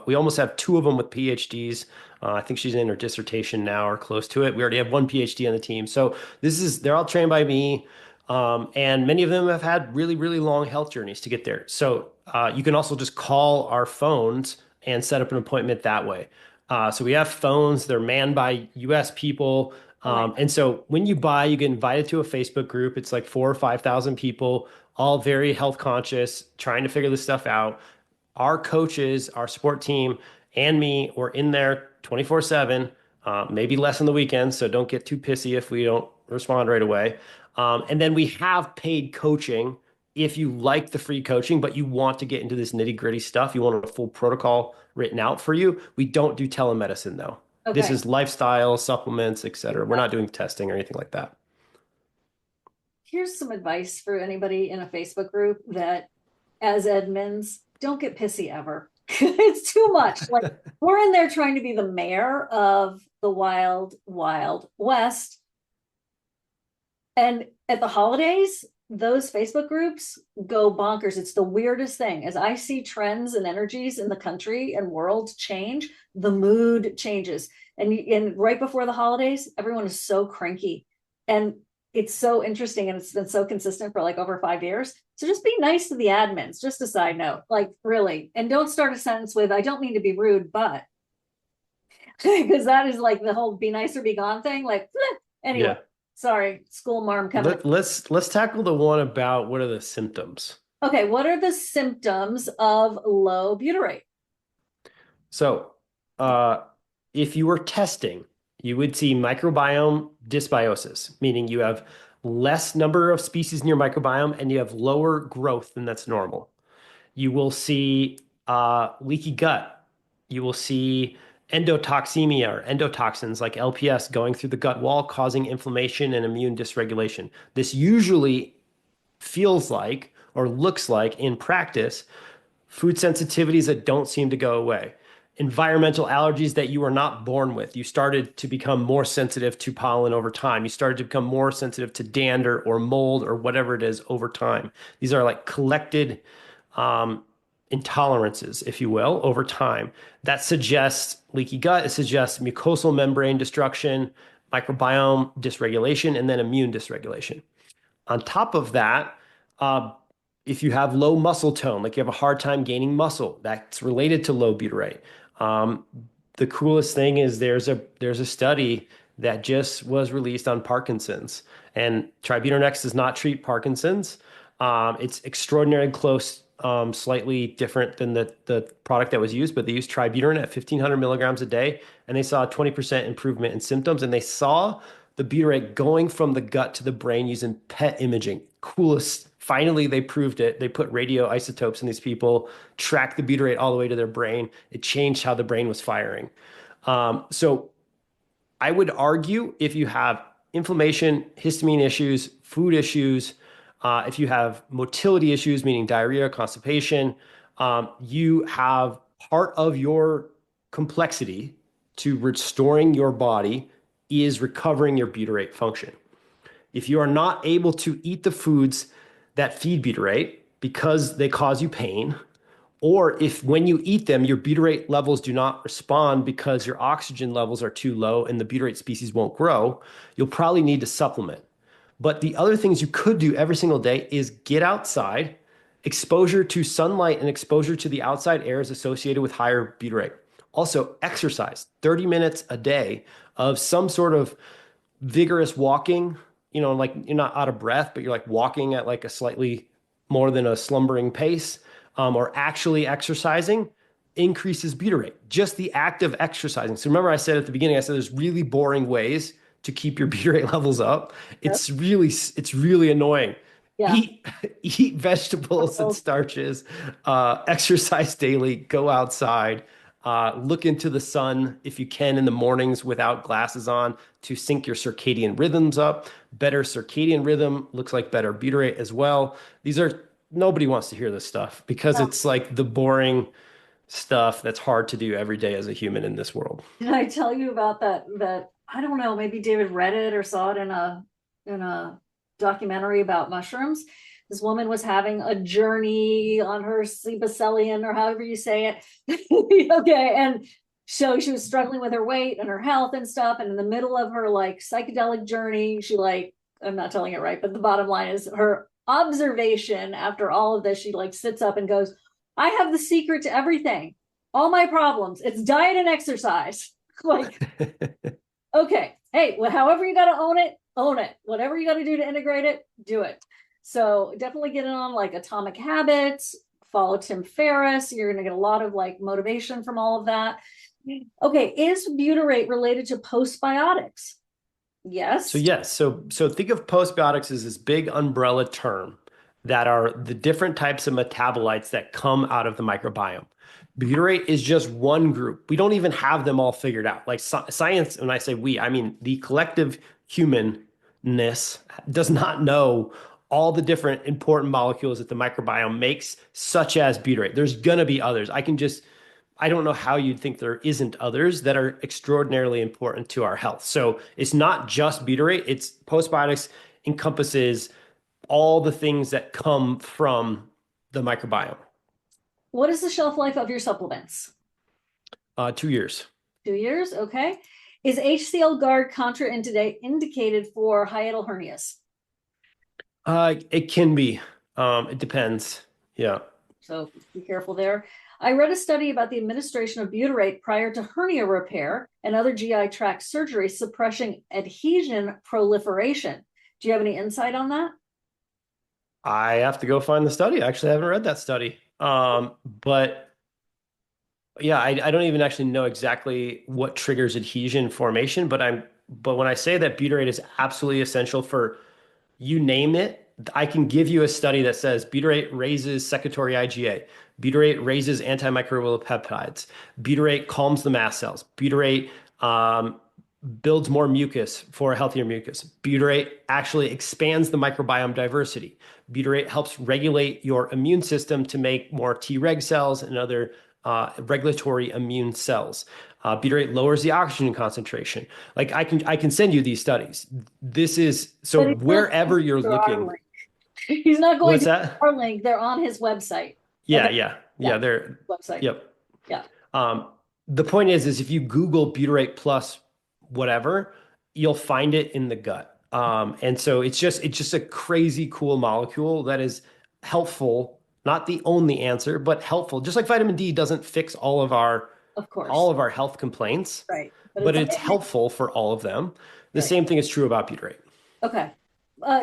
We almost have two of them with PhDs. I think she's in her dissertation now or close to it. We already have one PhD on the team. So they're all trained by me. And many of them have had really, really long health journeys to get there. So you can also just call our phones and set up an appointment that way. So we have phones, they're manned by US people. And so when you buy, you get invited to a Facebook group. It's like 4,000 or 5,000 people, all very health conscious, trying to figure this stuff out. Our coaches, our support team, and me were in there 24/7, maybe less on the weekends. So don't get too pissy if we don't respond right away. And then we have paid coaching if you like the free coaching, but you want to get into this nitty gritty stuff. You want a full protocol written out for you. We don't do telemedicine though. This Okay. is lifestyle, supplements, etc. We're not doing testing or anything like that. Here's some advice for anybody in a Facebook group that, as admins, don't get pissy ever. It's too much. Like we're in there trying to be the mayor of the wild, wild west. And at the holidays, those Facebook groups go bonkers. It's the weirdest thing. As I see trends and energies in the country and world change, the mood changes. And right before the holidays, everyone is so cranky. And it's so interesting, and it's been so consistent for like over 5 years. So just be nice to the admins, just a side note, like really. And don't start a sentence with, I don't mean to be rude, but because that is like the whole be nice or be gone thing. Like, anyway, Yeah. sorry, school marm coming. Let's tackle the one about what are the symptoms. Okay, what are the symptoms of low butyrate? So, if you were testing, you would see microbiome dysbiosis, meaning you have less number of species in your microbiome and you have lower growth than that's normal. You will see leaky gut. You will see endotoxemia or endotoxins like LPS going through the gut wall, causing inflammation and immune dysregulation. This usually feels like or looks like in practice food sensitivities that don't seem to go away. environmental allergies that you were not born with. You started to become more sensitive to pollen over time. You started to become more sensitive to dander or mold or whatever it is over time. These are like collected um, intolerances, if you will, over time. That suggests leaky gut. It suggests mucosal membrane destruction, microbiome dysregulation, and then immune dysregulation. On top of that, uh, if you have low muscle tone, like you have a hard time gaining muscle, that's related to low butyrate. Um, the coolest thing is there's a study that just was released on Parkinson's, and Tributyrin-X does not treat Parkinson's. It's extraordinarily close, slightly different than the product that was used, but they used Tributyrin at 1,500 milligrams a day, and they saw a 20% improvement in symptoms, and they saw the butyrate going from the gut to the brain using PET imaging. Coolest. Finally, they proved it. They put radioisotopes in these people, tracked the butyrate all the way to their brain. It changed how the brain was firing. So I would argue if you have inflammation, histamine issues, food issues, if you have motility issues, meaning diarrhea, constipation, you have part of your complexity to restoring your body is recovering your butyrate function. If you are not able to eat the foods that feed butyrate because they cause you pain, or if when you eat them, your butyrate levels do not respond because your oxygen levels are too low and the butyrate species won't grow, you'll probably need to supplement. But the other things you could do every single day is get outside. Exposure to sunlight and exposure to the outside air is associated with higher butyrate. Also, exercise 30 minutes a day of some sort of vigorous walking, like you're not out of breath, but you're like walking at like a slightly more than a slumbering pace, or actually exercising increases butyrate. Just the act of exercising. So remember I said at the beginning, I said there's really boring ways to keep your butyrate levels up. Yep. It's really annoying. Yeah. Eat vegetables and starches, exercise daily, go outside, look into the sun if you can in the mornings without glasses on to sync your circadian rhythms up. Better circadian rhythm looks like better butyrate as well. Nobody wants to hear this stuff because it's like the boring stuff that's hard to do every day as a human in this world. Did I tell you about that I don't know, maybe David read it or saw it in a documentary about mushrooms. This woman was having a journey on her Cebacillion, or however you say it. Okay. And so she was struggling with her weight and her health and stuff. And in the middle of her like psychedelic journey, I'm not telling it right, but the bottom line is her observation after all of this, she like sits up and goes, I have the secret to everything, all my problems. It's diet and exercise. Like, okay, hey, well, however you got to own it, own it. Whatever you got to do to integrate it, do it. So definitely get in on like Atomic Habits, follow Tim Ferriss. You're going to get a lot of like motivation from all of that. Okay, is butyrate related to postbiotics? Yes. So yes, so think of postbiotics as this big umbrella term that are the different types of metabolites that come out of the microbiome. Butyrate is just one group. We don't even have them all figured out. Like science, when I say we, I mean the collective humanness does not know all the different important molecules that the microbiome makes, such as butyrate. There's gonna be others. I don't know how you'd think there isn't others that are extraordinarily important to our health. So it's not just butyrate, it's postbiotics encompasses all the things that come from the microbiome. What is the shelf life of your supplements? 2 years. 2 years, okay. Is HCl guard contraindicated for hiatal hernias? It can be. It depends. Yeah. So be careful there. I read a study about the administration of butyrate prior to hernia repair and other GI tract surgery suppressing adhesion proliferation. Do you have any insight on that? I have to go find the study. I actually haven't read that study. But yeah, I don't even actually know exactly what triggers adhesion formation, but when I say that butyrate is absolutely essential for you name it, I can give you a study that says butyrate raises secretory IgA, butyrate raises antimicrobial peptides, butyrate calms the mast cells, butyrate builds more mucus for a healthier mucus. Butyrate actually expands the microbiome diversity. Butyrate helps regulate your immune system to make more Treg cells and other regulatory immune cells. Butyrate lowers the oxygen concentration. Like I can send you these studies. This is so But he's not wherever you're to our looking. link. He's not going What's to that? our link. They're on his website. Yeah, Okay. yeah, Yeah. yeah. They're Website. yep. Yeah. Um, the point is if you Google butyrate plus whatever, you'll find it in the gut. And so it's just a crazy cool molecule that is helpful, not the only answer, but helpful. Just like vitamin D doesn't fix Of course. all of our health complaints, Right. But but it's it's amazing. helpful for all of them. The Right. same thing is true about butyrate. Okay.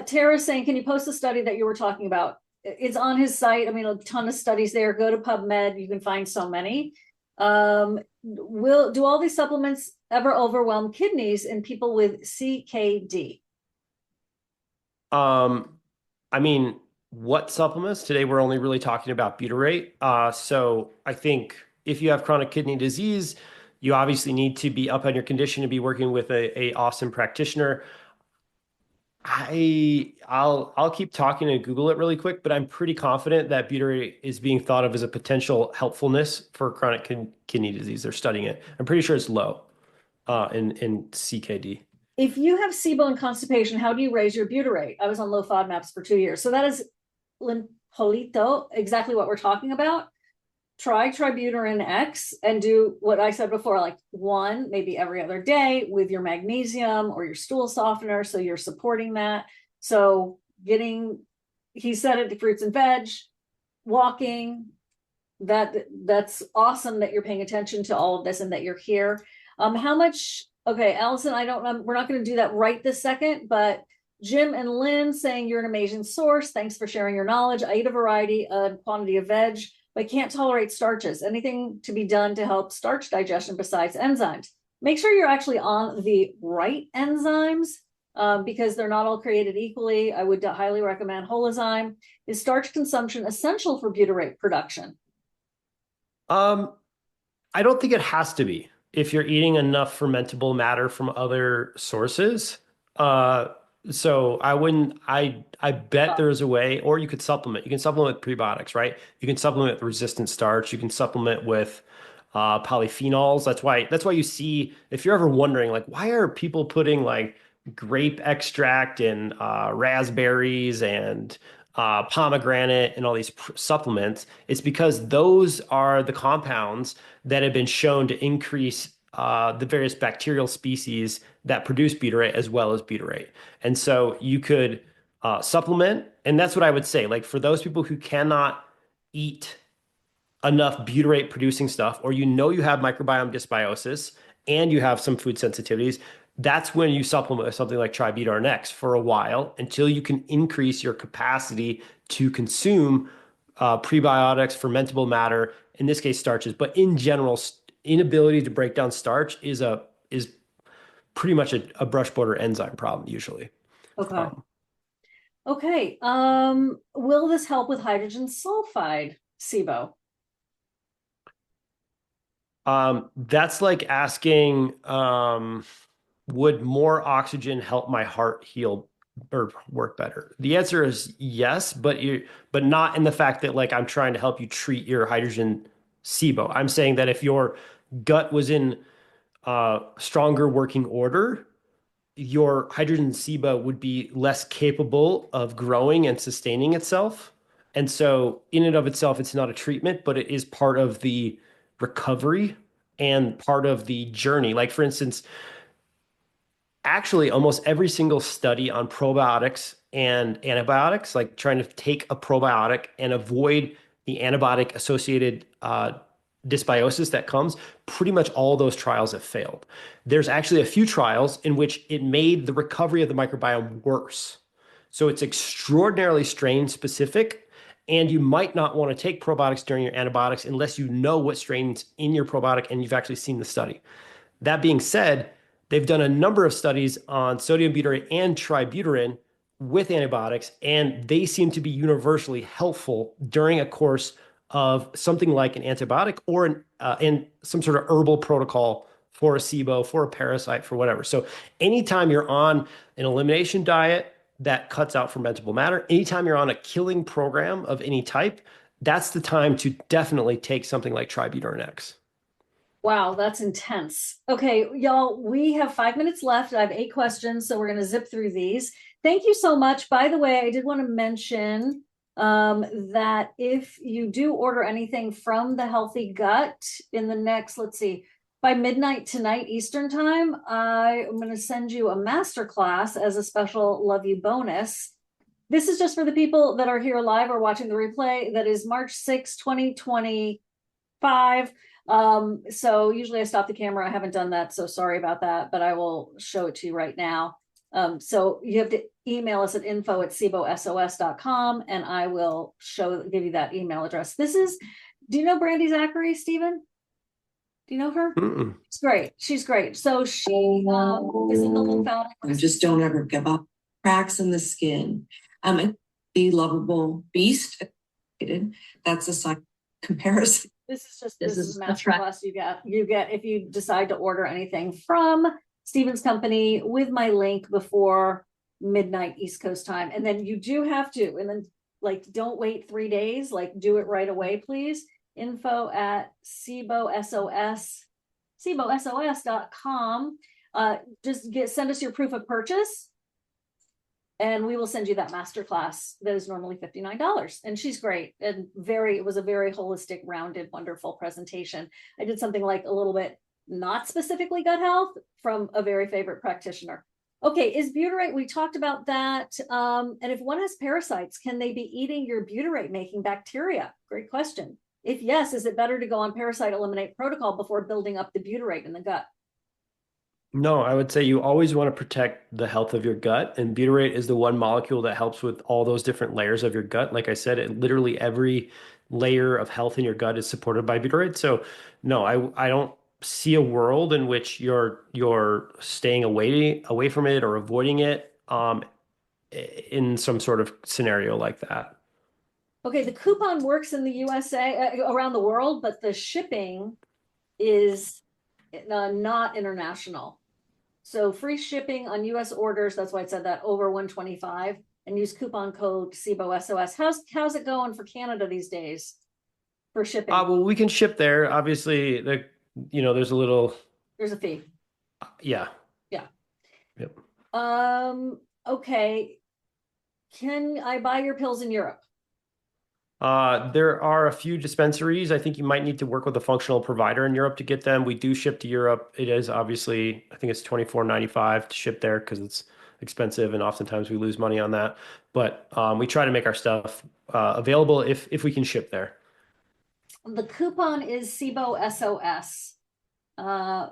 Tara's saying, can you post the study that you were talking about? It's on his site. I mean, a ton of studies there. Go to PubMed. You can find so many. Will do all these supplements ever overwhelm kidneys in people with CKD? Um, I mean, what supplements? Today we're only really talking about butyrate. So I think if you have chronic kidney disease, you obviously need to be up on your condition and be working with a awesome practitioner. I'll keep talking and Google it really quick, but I'm pretty confident that butyrate is being thought of as a potential helpfulness for chronic kidney disease. They're studying it. I'm pretty sure it's low in CKD. If you have SIBO and constipation, how do you raise your butyrate? I was on low FODMAPs for 2 years. So that is Limpolito, exactly what we're talking about. Try Tributyrin-X and do what I said before, like one, maybe every other day with your magnesium or your stool softener. So you're supporting that. So he said it to fruits and veg, walking, that's awesome that you're paying attention to all of this and that you're here. How much, okay, Allison, I don't know, we're not going to do that right this second, but Jim and Lynn saying you're an amazing source. Thanks for sharing your knowledge. I eat a variety and quantity of veg, but can't tolerate starches. Anything to be done to help starch digestion besides enzymes? Make sure you're actually on the right enzymes because they're not all created equally. I would highly recommend Holozyme. Is starch consumption essential for butyrate production? Um, I don't think it has to be if you're eating enough fermentable matter from other sources. Uh, so I wouldn't, I bet there's a way, or you could supplement. You can supplement with prebiotics, right? You can supplement with resistant starch. You can supplement with polyphenols. That's why you see, if you're ever wondering, like, why are people putting like grape extract and raspberries and pomegranate and all these supplements, it's because those are the compounds that have been shown to increase the various bacterial species that produce butyrate as well as butyrate. And so you could supplement, and that's what I would say. Like for those people who cannot eat enough butyrate producing stuff, or you have microbiome dysbiosis and you have some food sensitivities, that's when you supplement with something like Tributyrin-X for a while until you can increase your capacity to consume prebiotics, fermentable matter, in this case starches. But in general, inability to break down starch is pretty much a brush border enzyme problem usually. Okay. Um, Okay. Will this help with hydrogen sulfide SIBO? that's like asking, would more oxygen help my heart heal or work better? The answer is yes, but not in the fact that like I'm trying to help you treat your hydrogen SIBO. I'm saying that if your gut was in stronger working order, your hydrogen SIBO would be less capable of growing and sustaining itself. And so, in and of itself, it's not a treatment, but it is part of the recovery and part of the journey. Like, for instance, actually, almost every single study on probiotics and antibiotics, like trying to take a probiotic and avoid the antibiotic associated dysbiosis that comes, pretty much all those trials have failed. There's actually a few trials in which it made the recovery of the microbiome worse. So it's extraordinarily strain specific, and you might not want to take probiotics during your antibiotics unless you know what strains in your probiotic and you've actually seen the study. That being said, they've done a number of studies on sodium butyrate and tributyrin with antibiotics, and they seem to be universally helpful during a course of something like an antibiotic or in some sort of herbal protocol for a SIBO, for a parasite, for whatever. So anytime you're on an elimination diet that cuts out fermentable matter, anytime you're on a killing program of any type, that's the time to definitely take something like Tributyrin-X. Wow, that's intense. Okay, y'all, we have 5 minutes left. I have 8 questions, so we're going to zip through these. Thank you so much. By the way, I did want to mention that if you do order anything from the Healthy Gut in the next, let's see, by midnight tonight Eastern time, I am going to send you a masterclass as a special love you bonus. This is just for the people that are here live or watching the replay. That is March 6, 2025. So usually I stop the camera. I haven't done that, so sorry about that, but I will show it to you right now. So you have to email us at info@sibosos.com and I will give you that email address. Do you know Brandy Zachary, Stephen? Do you know her? Mm-mm. It's great. She's great. So she is in the founder. Just don't ever give up. Cracks in the skin. A lovable beast. That's a side comparison. This is a masterclass you get if you decide to order anything from Stephen's company with my link before midnight East Coast time. And then you do have to, and then like, don't wait 3 days, like do it right away, please. info@SIBOSOS.com. Just send us your proof of purchase and we will send you that masterclass that is normally $59. And she's great and it was a very holistic, rounded, wonderful presentation. I did something like a little bit not specifically gut health from a very favorite practitioner. Okay, is butyrate, we talked about that. And if one has parasites, can they be eating your butyrate making bacteria? Great question. If yes, is it better to go on parasite eliminate protocol before building up the butyrate in the gut? No, I would say you always want to protect the health of your gut, and butyrate is the one molecule that helps with all those different layers of your gut. Like I said, literally every layer of health in your gut is supported by butyrate. So no, I don't see a world in which you're staying away from it or avoiding it in some sort of scenario like that. Okay, the coupon works in the USA, around the world, but the shipping is not international. So free shipping on US orders, that's why it said that, over 125, and use coupon code SIBOSOS. How's it going for Canada these days for shipping? Well, we can ship there. Obviously, there's There's a fee. Yeah. Yeah. Yep. Okay. Can I buy your pills in Europe? There are a few dispensaries. I think you might need to work with a functional provider in Europe to get them. We do ship to Europe. It is obviously, I think it's $24.95 to ship there because it's expensive and oftentimes we lose money on that. But we try to make our stuff available if we can ship there. The coupon is SIBOSOS. Yeah.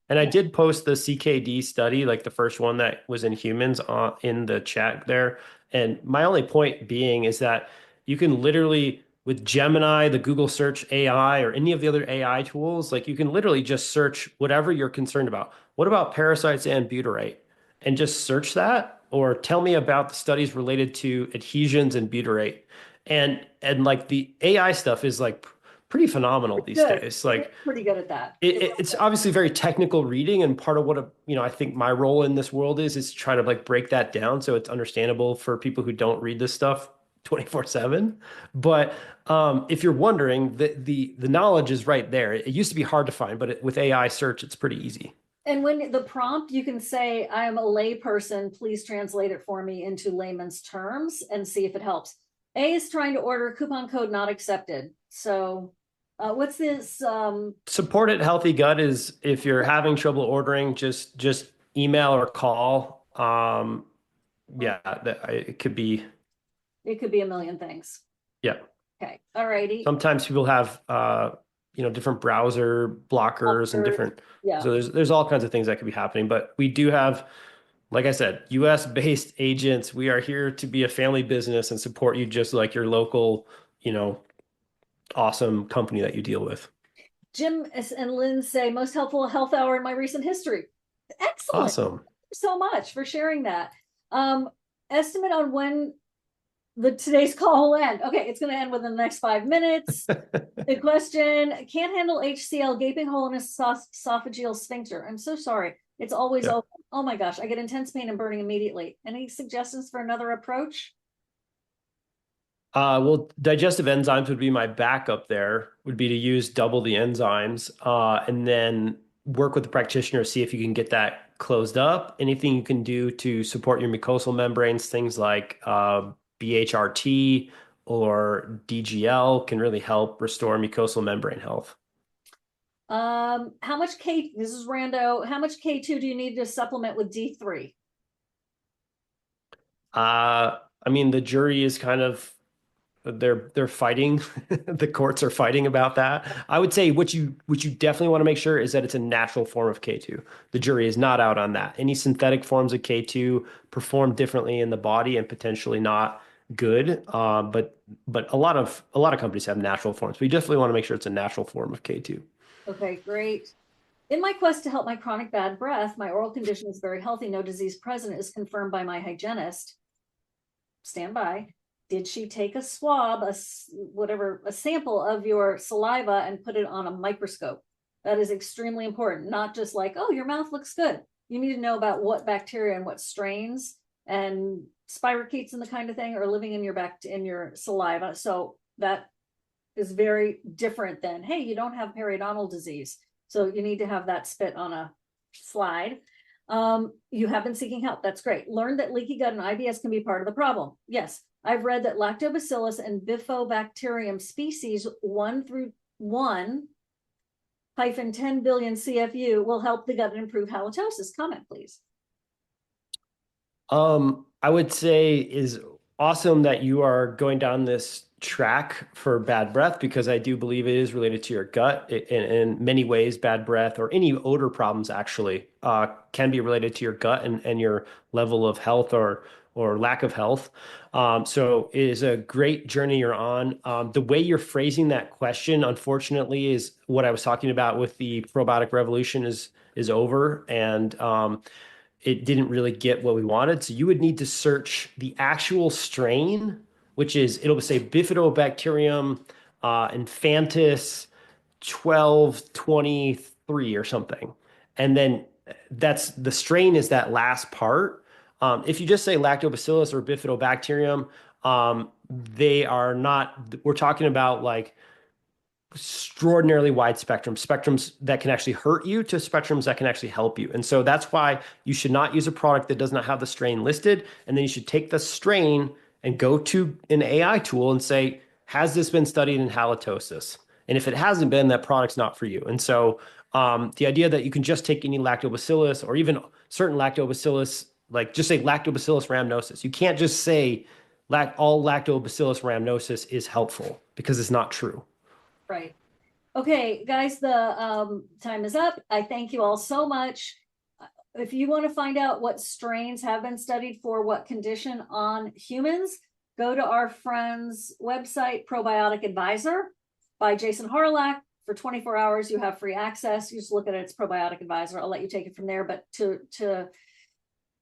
And I did post the CKD study, like the first one that was in humans, in the chat there. And my only point being is that you can literally, with Gemini, the Google search AI, or any of the other AI tools, like you can literally just search whatever you're concerned about. What about parasites and butyrate? And just search that, or tell me about the studies related to adhesions and butyrate. And like the AI stuff is like pretty phenomenal these days. Like pretty good at that. It's obviously very technical reading, and part of what I think my role in this world is to try to like break that down so it's understandable for people who don't read this stuff 24/7. But if you're wondering, the knowledge is right there. It used to be hard to find, but with AI search, it's pretty easy. And when the prompt, you can say, I am a lay person, please translate it for me into layman's terms and see if it helps. A is trying to order, coupon code not accepted. So what's this? Support at Healthy Gut is, if you're having trouble ordering, just email or call. Yeah, it could be a million things. Yeah. Okay. All righty. Sometimes people have different browser blockers and different. Yeah. So there's all kinds of things that could be happening. But we do have, like I said, US based agents. We are here to be a family business and support you just like your local, awesome company that you deal with. Jim and Lynn say most helpful health hour in my recent history. Excellent. Awesome. Thank you so much for sharing that. Estimate on when today's call will end. Okay, it's going to end within the next 5 minutes. The question, can't handle HCl, gaping hole in esophageal sphincter. I'm so sorry. It's always open. Oh my gosh, I get intense pain and burning immediately. Any suggestions for another approach? Well, digestive enzymes would be my backup there, would be to use double the enzymes, and then work with the practitioner, see if you can get that closed up. Anything you can do to support your mucosal membranes, things like BHRT or DGL can really help restore mucosal membrane health. How much this is rando, how much K2 do you need to supplement with D3? I mean, the jury is kind of they're fighting. The courts are fighting about that. I would say what you definitely want to make sure is that it's a natural form of K2. The jury is not out on that. Any synthetic forms of K2 perform differently in the body and potentially not good. But a lot of companies have natural forms. We definitely want to make sure it's a natural form of K2. Okay, great. In my quest to help my chronic bad breath, my oral condition is very healthy. No disease present is confirmed by my hygienist. Stand by. Did she take a swab, a sample of your saliva and put it on a microscope? That is extremely important. Not just like, oh, your mouth looks good. You need to know about what bacteria and what strains and spirochetes and the kind of thing are living in your saliva. So that is very different than, hey, you don't have periodontal disease. So you need to have that spit on a slide. You have been seeking help. That's great. Learn that leaky gut and IBS can be part of the problem. Yes. I've read that lactobacillus and bifidobacterium species 1/1-10 billion CFU will help the gut and improve halitosis. Comment, please. I would say is awesome that you are going down this track for bad breath because I do believe it is related to your gut. In many ways, bad breath or any odor problems actually can be related to your gut and your level of health or lack of health. So it is a great journey you're on. The way you're phrasing that question, unfortunately, is what I was talking about with the probiotic revolution is over. And it didn't really get what we wanted. So you would need to search the actual strain, which is, it'll say Bifidobacterium infantis 1223 or something. And then that's the strain is that last part. If you just say lactobacillus or bifidobacterium, they are not, we're talking about like extraordinarily wide spectrums that can actually hurt you to spectrums that can actually help you. And so that's why you should not use a product that does not have the strain listed. And then you should take the strain and go to an AI tool and say, has this been studied in halitosis? And if it hasn't been, that product's not for you. And so the idea that you can just take any lactobacillus or even certain lactobacillus, like just say lactobacillus rhamnosus. You can't just say all lactobacillus rhamnosus is helpful because it's not true. Right. Okay, guys, the time is up. I thank you all so much. If you want to find out what strains have been studied for what condition on humans, go to our friend's website, Probiotic Advisor by Jason Harlach. For 24 hours, you have free access. You just look at it, it's Probiotic Advisor. I'll let you take it from there. But to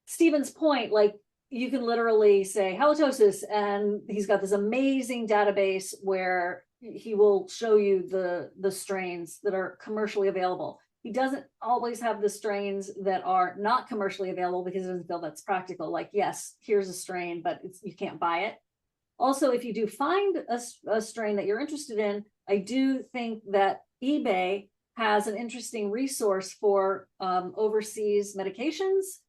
Stephen's point, like you can literally say halitosis, and he's got this amazing database where he will show you the strains that are commercially available. He doesn't always have the strains that are not commercially available because he doesn't feel that's practical. Like, yes, here's a strain, but you can't buy it. Also, if you do find a strain that you're interested in, I do think that eBay has an interesting resource for overseas medications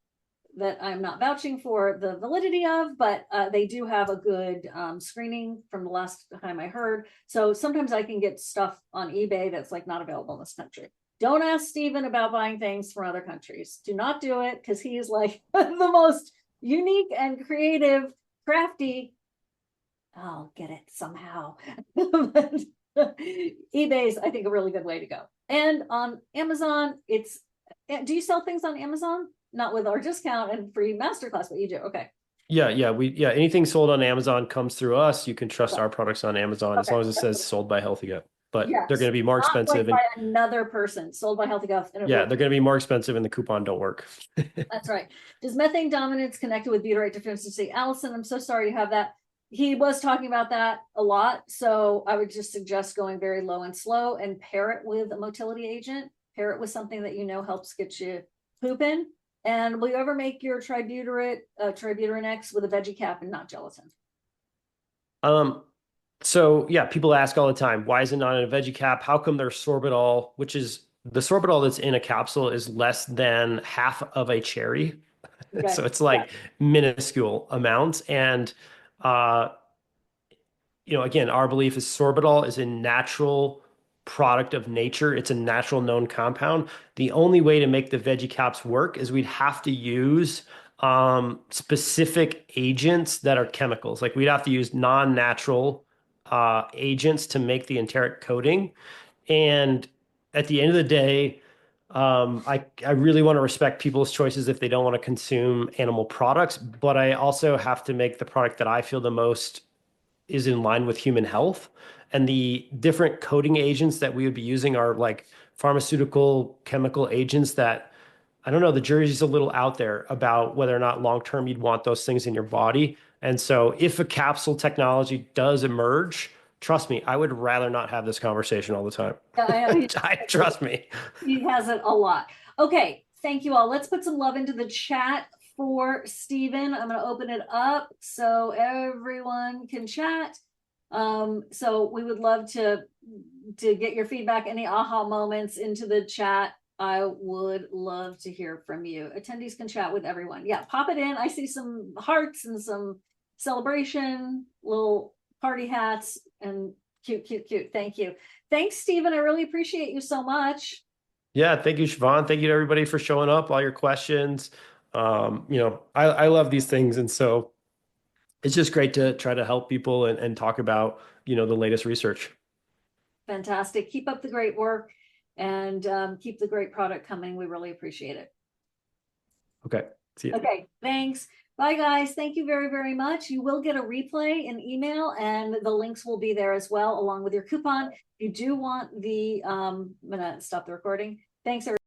that I'm not vouching for the validity of, but they do have a good screening from the last time I heard. So sometimes I can get stuff on eBay that's like not available in this country. Don't ask Stephen about buying things from other countries. Do not do it because he is like the most unique and creative, crafty. I'll get it somehow. eBay's, I think, a really good way to go. And on Amazon, do you sell things on Amazon? Not with our discount and free masterclass, but you do. Okay. Yeah. Anything sold on Amazon comes through us. You can trust our products on Amazon as long as it says sold by Healthy Gut. But yes, they're going to be more expensive. By another person, sold by Healthy Gut. Yeah, they're going to be more expensive and the coupon don't work. That's right. Does methane dominance connected with butyrate deficiency? Allison, I'm so sorry you have that. He was talking about that a lot. So I would just suggest going very low and slow and pair it with a motility agent. Pair it with something that you know helps get you pooping. And will you ever make your Tributyrin-X with a veggie cap and not gelatin? So yeah, people ask all the time, why is it not in a veggie cap? How come there's sorbitol, which is the sorbitol that's in a capsule is less than half of a cherry. Okay. So it's Yeah. like minuscule amounts. And uh, again, our belief is sorbitol is a natural product of nature. It's a natural known compound. The only way to make the veggie caps work is we'd have to use specific agents that are chemicals. Like we'd have to use non-natural agents to make the enteric coating. And at the end of the day, I really want to respect people's choices if they don't want to consume animal products, but I also have to make the product that I feel the most is in line with human health. And the different coating agents that we would be using are like pharmaceutical chemical agents that I don't know, the jury's a little out there about whether or not long term you'd want those things in your body. And so if a capsule technology does emerge, trust me, I would rather not have this conversation all the time. I know Trust me. he has it a lot. Okay, thank you all. Let's put some love into the chat for Stephen. I'm going to open it up so everyone can chat. So we would love to get your feedback, any aha moments into the chat. I would love to hear from you. Attendees can chat with everyone. Yeah, pop it in. I see some hearts and some celebration, little party hats, and cute. Thank you. Thanks, Stephen. I really appreciate you so much. Yeah, thank you, Shivan. Thank you to everybody for showing up, all your questions. I love these things. And so it's just great to try to help people and talk about, the latest research. Fantastic. Keep up the great work and keep the great product coming. We really appreciate it. Okay. See you. Okay. Thanks. Bye, guys. Thank you very, very much. You will get a replay in email, and the links will be there as well, along with your coupon. If you do want the, I'm going to stop the recording. Thanks, everybody.